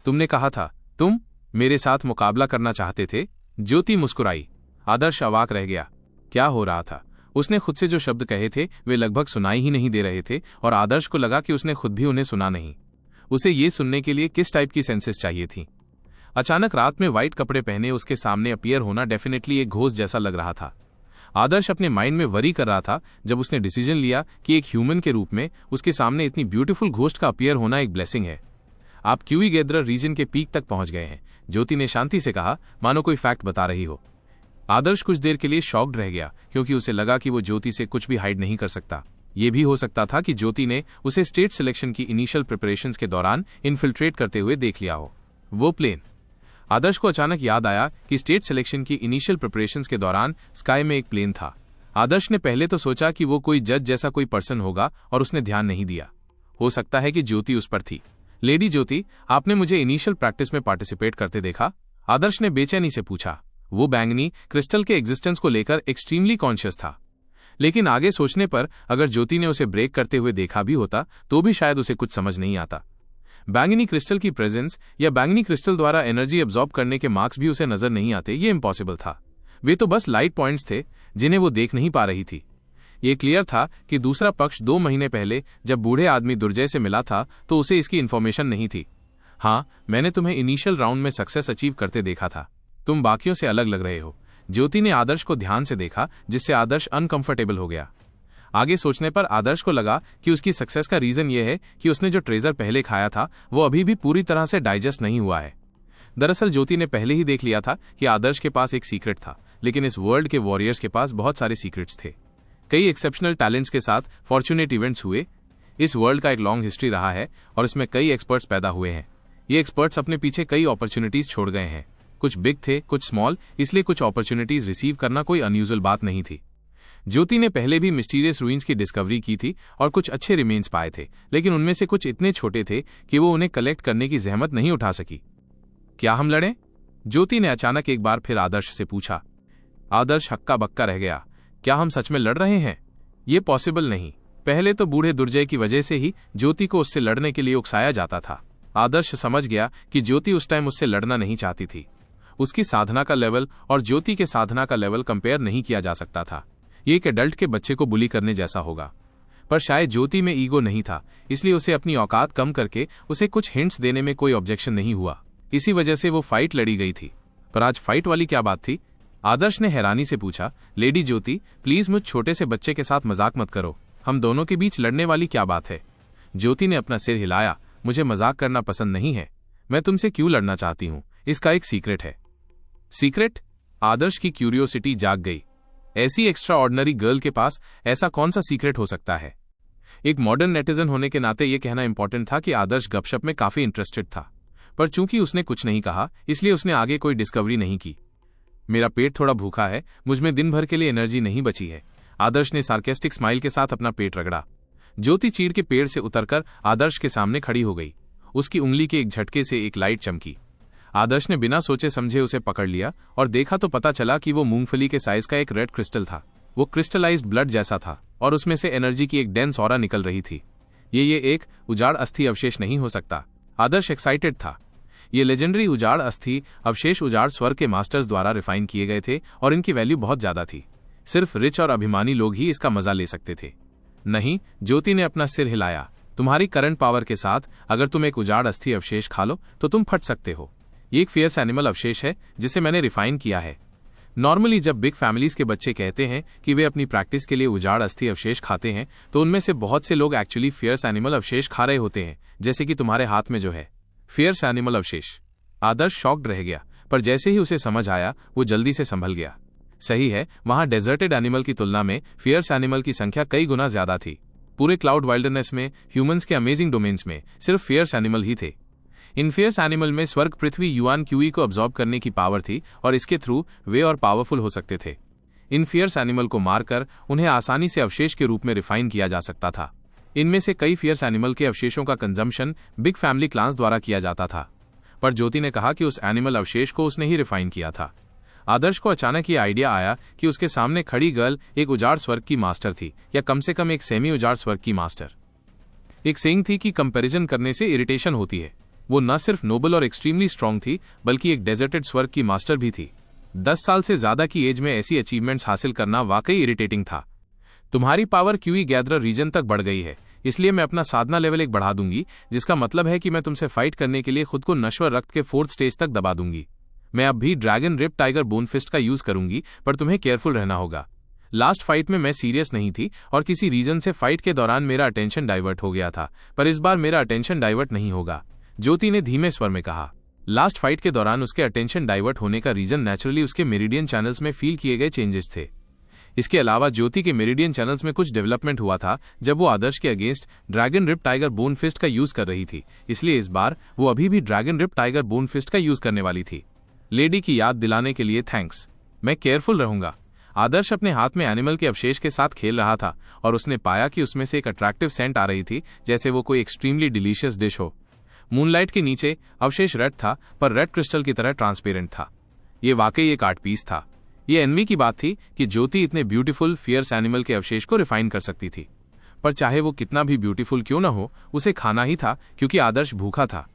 तुमने कहा था तुम मेरे साथ मुकाबला करना चाहते थे? ज्योति मुस्कुराई। आदर्श अवाक रह गया। क्या हो रहा था? उसने खुद से जो शब्द कहे थे वे लगभग सुनाई ही नहीं दे रहे थे और आदर्श को लगा कि उसने खुद भी उन्हें सुना नहीं। उसे ये सुनने के लिए किस टाइप की सेंसेस चाहिए थी? अचानक रात में व्हाइट कपड़े पहने उसके सामने अपीयर होना डेफिनेटली एक घोस्ट जैसा लग रहा था। आदर्श अपने माइंड में वरी कर रहा था जब उसने डिसीजन लिया कि एक ह्यूमन के रूप में उसके सामने इतनी ब्यूटीफुल घोस्ट का अपीयर होना एक ब्लेसिंग है। आप क्यूई गेद्रर रीजन के पीक तक पहुंच गए हैं, ज्योति ने शांति से कहा, मानो कोई फैक्ट बता रही हो। आदर्श कुछ देर के लिए शॉक्ड रह गया क्योंकि उसे लगा कि वो ज्योति से कुछ भी हाइड नहीं कर सकता। ये भी हो सकता था कि ज्योति ने उसे स्टेट सिलेक्शन की इनिशियल प्रिपरेशंस के दौरान इन्फिल्ट्रेट करते हुए देख लिया हो। वो प्लेन। आदर्श को अचानक याद आया कि स्टेट सिलेक्शन की इनिशियल प्रिपरेशंस के दौरान स्काई में एक प्लेन था। आदर्श ने पहले तो सोचा कि वो कोई जज जैसा कोई पर्सन होगा और उसने ध्यान नहीं दिया। हो सकता है कि ज्योति उस पर थी। लेडी ज्योति, आपने मुझे इनिशियल प्रैक्टिस में पार्टिसिपेट करते देखा? आदर्श ने बेचैनी से पूछा। वो बैंगनी क्रिस्टल के एग्जिस्टेंस को लेकर एक्सट्रीमली कॉन्शियस था, लेकिन आगे सोचने पर अगर ज्योति ने उसे ब्रेक करते हुए देखा भी होता तो भी शायद उसे कुछ समझ नहीं आता। बैंगनी क्रिस्टल की प्रेजेंस या बैंगनी क्रिस्टल द्वारा एनर्जी एब्जॉर्ब करने के मार्क्स भी उसे नजर नहीं आते, ये इम्पॉसिबल था। वे तो बस लाइट पॉइंट्स थे जिन्हें वो देख नहीं पा रही थी। ये क्लियर था कि दूसरा पक्ष 2 महीने पहले जब बूढ़े आदमी दुर्जय से मिला था तो उसे इसकी इन्फॉर्मेशन नहीं थी। हाँ, मैंने तुम्हें इनिशियल राउंड में सक्सेस अचीव करते देखा था। तुम बाकियों से अलग लग रहे हो। ज्योति ने आदर्श को ध्यान से देखा, जिससे आदर्श अनकंफर्टेबल हो गया। आगे सोचने पर आदर्श को लगा कि उसकी सक्सेस का रीजन यह है कि उसने जो ट्रेजर पहले खाया था वो अभी भी पूरी तरह से डाइजेस्ट नहीं हुआ है। दरअसल ज्योति ने पहले ही देख लिया था कि आदर्श के पास एक सीक्रेट था, लेकिन इस वर्ल्ड के वॉरियर्स के पास बहुत सारे सीक्रेट्स थे। कई एक्सेप्शनल टैलेंट्स के साथ फॉर्चुनेट इवेंट्स हुए। इस वर्ल्ड का एक लॉन्ग हिस्ट्री रहा है और इसमें कई एक्सपर्ट्स पैदा हुए हैं। ये एक्सपर्ट्स अपने पीछे कई अपॉर्चुनिटीज छोड़ गए हैं। कुछ बिग थे, कुछ स्मॉल, इसलिए कुछ अपॉर्चुनिटीज रिसीव करना कोई अनयूजुअल बात नहीं थी। ज्योति ने पहले भी मिस्टीरियस रूइंस की डिस्कवरी की थी और कुछ अच्छे रिमेन्स पाए थे, लेकिन उनमें से कुछ इतने छोटे थे कि वो उन्हें कलेक्ट करने की जहमत नहीं उठा सकी। क्या हम लड़ें? ज्योति ने अचानक एक बार फिर आदर्श से पूछा। आदर्श हक्का बक्का रह गया। क्या हम सच में लड़ रहे हैं? ये पॉसिबल नहीं। पहले तो बूढ़े दुर्जय की वजह से ही ज्योति को उससे लड़ने के लिए उकसाया जाता था। आदर्श समझ गया कि ज्योति उस टाइम उससे लड़ना नहीं चाहती थी। उसकी साधना का लेवल और ज्योति के साधना का लेवल कंपेयर नहीं किया जा सकता था। ये एक एडल्ट के बच्चे को बुली करने जैसा होगा। पर शायद ज्योति में ईगो नहीं था, इसलिए उसे अपनी औकात कम करके उसे कुछ हिंट्स देने में कोई ऑब्जेक्शन नहीं हुआ। इसी वजह से वो फाइट लड़ी गई थी। पर आज फाइट वाली क्या बात थी? आदर्श ने हैरानी से पूछा। लेडी ज्योति, प्लीज मुझ छोटे से बच्चे के साथ मजाक मत करो। हम दोनों के बीच लड़ने वाली क्या बात है? ज्योति ने अपना सिर हिलाया। मुझे मजाक करना पसंद नहीं है। मैं तुमसे क्यों लड़ना चाहती हूं, इसका एक सीक्रेट है। सीक्रेट? आदर्श की क्यूरियोसिटी जाग गई। ऐसी एक्स्ट्रा ऑर्डिनरी गर्ल के पास ऐसा कौन सा सीक्रेट हो सकता है? एक मॉडर्न नेटिजन होने के नाते यह कहना इंपॉर्टेंट था कि आदर्श गपशप में काफी इंटरेस्टेड था। पर चूंकि उसने कुछ नहीं कहा, इसलिए उसने आगे कोई डिस्कवरी नहीं की। मेरा पेट थोड़ा भूखा है, मुझमें दिन भर के लिए एनर्जी नहीं बची है। आदर्श ने सार्केस्टिक स्माइल के साथ अपना पेट रगड़ा। ज्योति चीड़ के पेड़ से उतरकर आदर्श के सामने खड़ी हो गई। उसकी उंगली के एक झटके से एक लाइट चमकी। आदर्श ने बिना सोचे समझे उसे पकड़ लिया और देखा तो पता चला कि वो मूंगफली के साइज का एक रेड क्रिस्टल था। वो क्रिस्टलाइज्ड ब्लड जैसा था और उसमें से एनर्जी की एक डेंस ऑरा निकल रही थी। ये एक उजाड़ अस्थि अवशेष नहीं हो सकता। आदर्श एक्साइटेड था। ये लेजेंडरी उजाड़ अस्थि अवशेष उजाड़ स्वर्ग के मास्टर्स द्वारा रिफाइन किए गए थे और इनकी वैल्यू बहुत ज्यादा थी। सिर्फ रिच और अभिमानी लोग ही इसका मजा ले सकते थे। नहीं, ज्योति ने अपना सिर हिलाया। तुम्हारी करंट पावर के साथ अगर तुम एक उजाड़ अस्थि अवशेष खा लो तो तुम फट सकते हो। ये एक फियर्स एनिमल अवशेष है जिसे मैंने रिफाइन किया है। नॉर्मली जब बिग फैमिलीज के बच्चे कहते हैं कि वे अपनी प्रैक्टिस के लिए उजाड़ अस्थि अवशेष खाते हैं, तो उनमें से बहुत से लोग एक्चुअली फियर्स एनिमल अवशेष खा रहे होते हैं, जैसे कि तुम्हारे हाथ में जो है फियर्स एनिमल अवशेष। आदर्श शॉक्ड रह गया, पर जैसे ही उसे समझ आया वो जल्दी से संभल गया। सही है, वहां डेजर्टेड एनिमल की तुलना में फियर्स एनिमल की संख्या कई गुना ज्यादा थी। पूरे क्लाउड वाइल्डरनेस में ह्यूमंस के अमेजिंग डोमेन्स में सिर्फ फियर्स एनिमल ही थे। इन फियर्स एनिमल में स्वर्ग पृथ्वी युआन क्यूई को अब्सॉर्ब करने की पावर थी और इसके थ्रू वे और पावरफुल हो सकते थे। इन फियर्स एनिमल को मारकर उन्हें आसानी से अवशेष के रूप में रिफाइन किया जा सकता था। इनमें से कई फियर्स एनिमल के अवशेषों का कंजम्पशन बिग फैमिली क्लान्स द्वारा किया जाता था। पर ज्योति ने कहा कि उस एनिमल अवशेष को उसने ही रिफाइन किया था। आदर्श को अचानक ये आइडिया आया कि उसके सामने खड़ी गर्ल एक उजाड़ स्वर्ग की मास्टर थी, या कम से कम एक सेमी उजाड़ स्वर्ग की मास्टर। एक सेइंग थी कि कंपैरिजन करने से इरिटेशन होती है। वो न सिर्फ नोबल और एक्सट्रीमली स्ट्रांग थी, बल्कि एक डेजर्टेड स्वर्ग की मास्टर भी थी। 10 साल से ज्यादा की एज में ऐसी अचीवमेंट्स हासिल करना वाकई इरिटेटिंग था। तुम्हारी पावर क्यूई गैदरर रीजन तक बढ़ गई है, इसलिए मैं अपना साधना लेवल एक बढ़ा दूंगी, जिसका मतलब है कि मैं तुमसे फाइट करने के लिए खुद को नश्वर रक्त के 4th स्टेज तक दबा दूंगी। मैं अब भी dragon rip tiger bone fist का यूज करूंगी, पर तुम्हें केयरफुल रहना होगा। लास्ट फाइट में मैं सीरियस नहीं थी और किसी रीजन से फाइट के दौरान मेरा अटेंशन डाइवर्ट हो गया था, पर इस बार मेरा अटेंशन डाइवर्ट नहीं होगा, ज्योति ने धीमे स्वर में कहा। लास्ट फाइट के दौरान उसके अटेंशन डाइवर्ट होने का रीजन नेचुरली उसके मेरिडियन चैनल्स में फील किए गए चेंजेस थे। इसके अलावा ज्योति के मेरिडियन चैनल्स में कुछ डेवलपमेंट हुआ था जब वो आदर्श के against dragon rip tiger bone fist का यूज कर रही थी, इसलिए इस बार वो अभी भी dragon rip tiger bone fist का यूज करने वाली थी। लेडी की याद दिलाने के लिए थैंक्स, मैं केयरफुल रहूंगा। आदर्श अपने हाथ में एनिमल के अवशेष के साथ खेल रहा था और उसने पाया कि उसमें से एक अट्रैक्टिव सेंट आ रही थी, जैसे वो कोई एक्सट्रीमली डिलीशियस डिश हो। मूनलाइट के नीचे अवशेष रेड था, पर रेड क्रिस्टल की तरह ट्रांसपेरेंट था। ये वाकई एक आर्ट पीस था। ये एनवी की बात थी कि ज्योति इतने ब्यूटीफुल फियर्स एनिमल के अवशेष को रिफाइन कर सकती थी, पर चाहे वो कितना भी ब्यूटीफुल क्यों ना हो, उसे खाना ही था क्योंकि आदर्श भूखा था।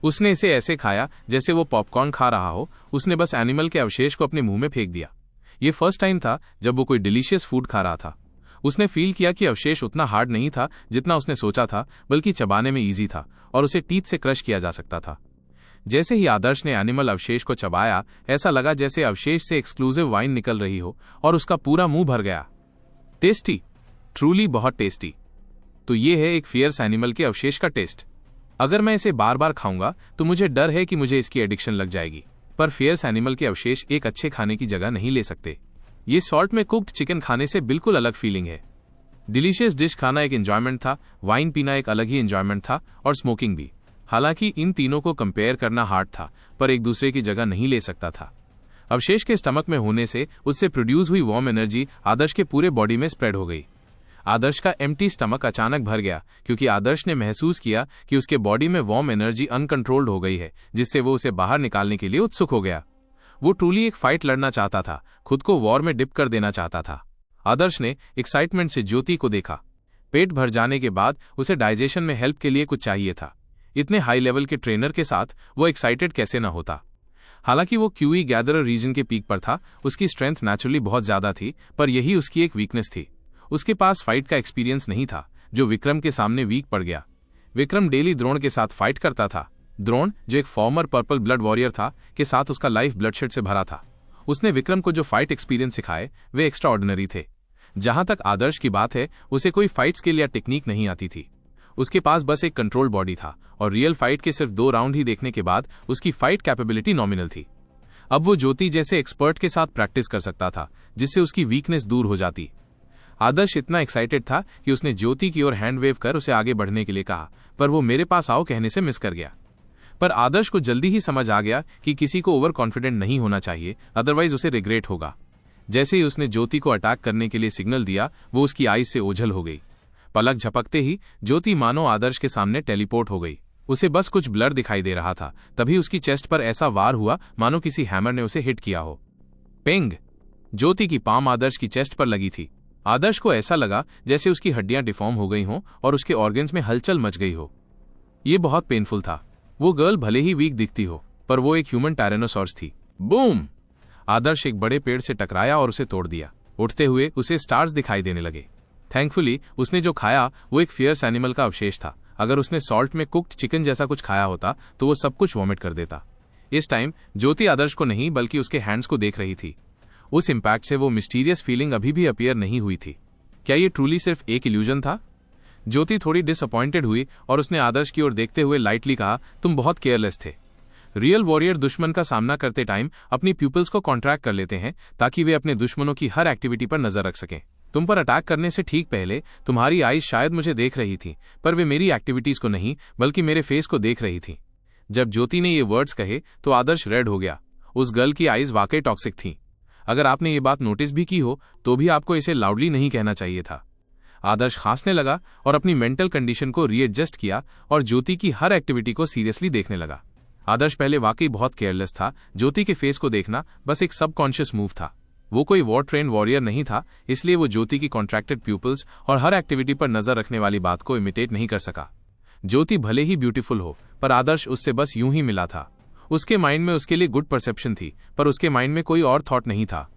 उसने इसे ऐसे खाया जैसे वो पॉपकॉर्न खा रहा हो। उसने बस एनिमल के अवशेष को अपने मुंह में फेंक दिया। ये फर्स्ट टाइम था जब वो कोई डिलीशियस फूड खा रहा था। उसने फील किया कि अवशेष उतना हार्ड नहीं था जितना उसने सोचा था, बल्कि चबाने में ईजी था और उसे टीथ से क्रश किया जा सकता था। जैसे ही आदर्श ने एनिमल अवशेष को चबाया, ऐसा लगा जैसे अवशेष से एक्सक्लूसिव वाइन निकल रही हो और उसका पूरा मुंह भर गया। टेस्टी, ट्रूली बहुत टेस्टी। तो ये है एक फियर्स एनिमल के अवशेष का टेस्ट। अगर मैं इसे बार बार खाऊंगा तो मुझे डर है कि मुझे इसकी एडिक्शन लग जाएगी। पर फियर्स एनिमल के अवशेष एक अच्छे खाने की जगह नहीं ले सकते। ये सॉल्ट में कुक्ड चिकन खाने से बिल्कुल अलग फीलिंग है। डिलीशियस डिश खाना एक एंजॉयमेंट था, वाइन पीना एक अलग ही एंजॉयमेंट था, और स्मोकिंग भी। हालांकि इन तीनों को कंपेयर करना हार्ड था, पर एक दूसरे की जगह नहीं ले सकता था। अवशेष के स्टमक में होने से उससे प्रोड्यूस हुई वार्म एनर्जी आदर्श के पूरे बॉडी में स्प्रेड हो गई। आदर्श का एम्प्टी स्टमक अचानक भर गया क्योंकि आदर्श ने महसूस किया कि उसके बॉडी में वार्म एनर्जी अनकंट्रोल्ड हो गई है, जिससे वो उसे बाहर निकालने के लिए उत्सुक हो गया। वो ट्रूली एक फाइट लड़ना चाहता था, खुद को वॉर में डिप कर देना चाहता था। आदर्श ने एक्साइटमेंट से ज्योति को देखा। पेट भर जाने के बाद उसे डाइजेशन में हेल्प के लिए कुछ चाहिए था। इतने हाई लेवल के ट्रेनर के साथ वो एक्साइटेड कैसे न होता। हालांकि वो क्यूई गैदरर रीजन के पीक पर था, उसकी स्ट्रेंथ नेचुरली बहुत ज्यादा थी, पर यही उसकी एक वीकनेस थी। उसके पास फाइट का एक्सपीरियंस नहीं था, जो विक्रम के सामने वीक पड़ गया। विक्रम डेली द्रोण के साथ फाइट करता था। द्रोण, जो एक फॉर्मर पर्पल ब्लड वॉरियर था, के साथ उसका लाइफ ब्लडशेड से भरा था। उसने विक्रम को जो फाइट एक्सपीरियंस सिखाए वे एक्स्ट्रा ऑर्डिनरी थे। जहां तक आदर्श की बात है, उसे कोई फाइट स्किल या टेक्निक नहीं आती थी। उसके पास बस एक कंट्रोल बॉडी था और रियल फाइट के सिर्फ 2 राउंड ही देखने के बाद उसकी फाइट कैपेबिलिटी नॉमिनल थी। अब वो ज्योति जैसे एक्सपर्ट के साथ प्रैक्टिस कर सकता था, जिससे उसकी वीकनेस दूर हो जाती। आदर्श इतना एक्साइटेड था कि उसने ज्योति की ओर हैंड वेव कर उसे आगे बढ़ने के लिए कहा, पर वो मेरे पास आओ कहने से मिस कर गया। पर आदर्श को जल्दी ही समझ आ गया कि किसी को ओवर कॉन्फिडेंट नहीं होना चाहिए, अदरवाइज उसे रिग्रेट होगा। जैसे ही उसने ज्योति को अटैक करने के लिए सिग्नल दिया, वो उसकी आईज से ओझल हो गई। पलक झपकते ही ज्योति मानो आदर्श के सामने टेलीपोर्ट हो गई। उसे बस कुछ ब्लर दिखाई दे रहा था, तभी उसकी चेस्ट पर ऐसा वार हुआ मानो किसी हैमर ने उसे हिट किया हो। पेंग! ज्योति की पाम आदर्श की चेस्ट पर लगी थी। आदर्श को ऐसा लगा जैसे उसकी हड्डियां डिफॉर्म हो गई हों और उसके ऑर्गन्स में हलचल मच गई हो। ये बहुत पेनफुल था। वो गर्ल भले ही वीक दिखती हो, पर वो एक ह्यूमन टायरेनोसॉर्स थी। बूम! आदर्श एक बड़े पेड़ से टकराया और उसे तोड़ दिया। उठते हुए उसे स्टार्स दिखाई देने लगे। थैंकफुली उसने जो खाया वो एक फियर्स एनिमल का अवशेष था। अगर उसने सॉल्ट में कुक्ड चिकन जैसा कुछ खाया होता तो वो सब कुछ वॉमिट कर देता। इस टाइम ज्योति आदर्श को नहीं बल्कि उसके हैंड्स को देख रही थी। उस इम्पैक्ट से वो मिस्टीरियस फीलिंग अभी भी अपीयर नहीं हुई थी। क्या ये ट्रूली सिर्फ एक इल्यूजन था? ज्योति थोड़ी डिसअपॉइंटेड हुई और उसने आदर्श की ओर देखते हुए लाइटली कहा, तुम बहुत केयरलेस थे। रियल वॉरियर दुश्मन का सामना करते टाइम अपनी प्यूपल्स को कॉन्ट्रैक्ट कर लेते हैं ताकि वे अपने दुश्मनों की हर एक्टिविटी पर नजर रख सकें। तुम पर अटैक करने से ठीक पहले तुम्हारी आईज शायद मुझे देख रही थी, पर वे मेरी एक्टिविटीज को नहीं बल्कि मेरे फेस को देख रही थी। जब ज्योति ने ये वर्ड्स कहे तो आदर्श रेड हो गया। उस गर्ल की आईज वाकई टॉक्सिक थी। अगर आपने ये बात नोटिस भी की हो तो भी आपको इसे लाउडली नहीं कहना चाहिए था। आदर्श खांसने लगा और अपनी मेंटल कंडीशन को रीएडजस्ट किया और ज्योति की हर एक्टिविटी को सीरियसली देखने लगा। आदर्श पहले वाकई बहुत केयरलेस था। ज्योति के फेस को देखना बस एक सबकॉन्शियस मूव था। वो कोई वॉर ट्रेन वॉरियर नहीं था, इसलिए वो ज्योति की कॉन्ट्रैक्टेड प्यूपल्स और हर एक्टिविटी पर नजर रखने वाली बात को इमिटेट नहीं कर सका। ज्योति भले ही ब्यूटीफुल हो, पर आदर्श उससे बस यूं ही मिला था। उसके माइंड में उसके लिए गुड परसेप्शन थी, पर उसके माइंड में कोई और थॉट नहीं था।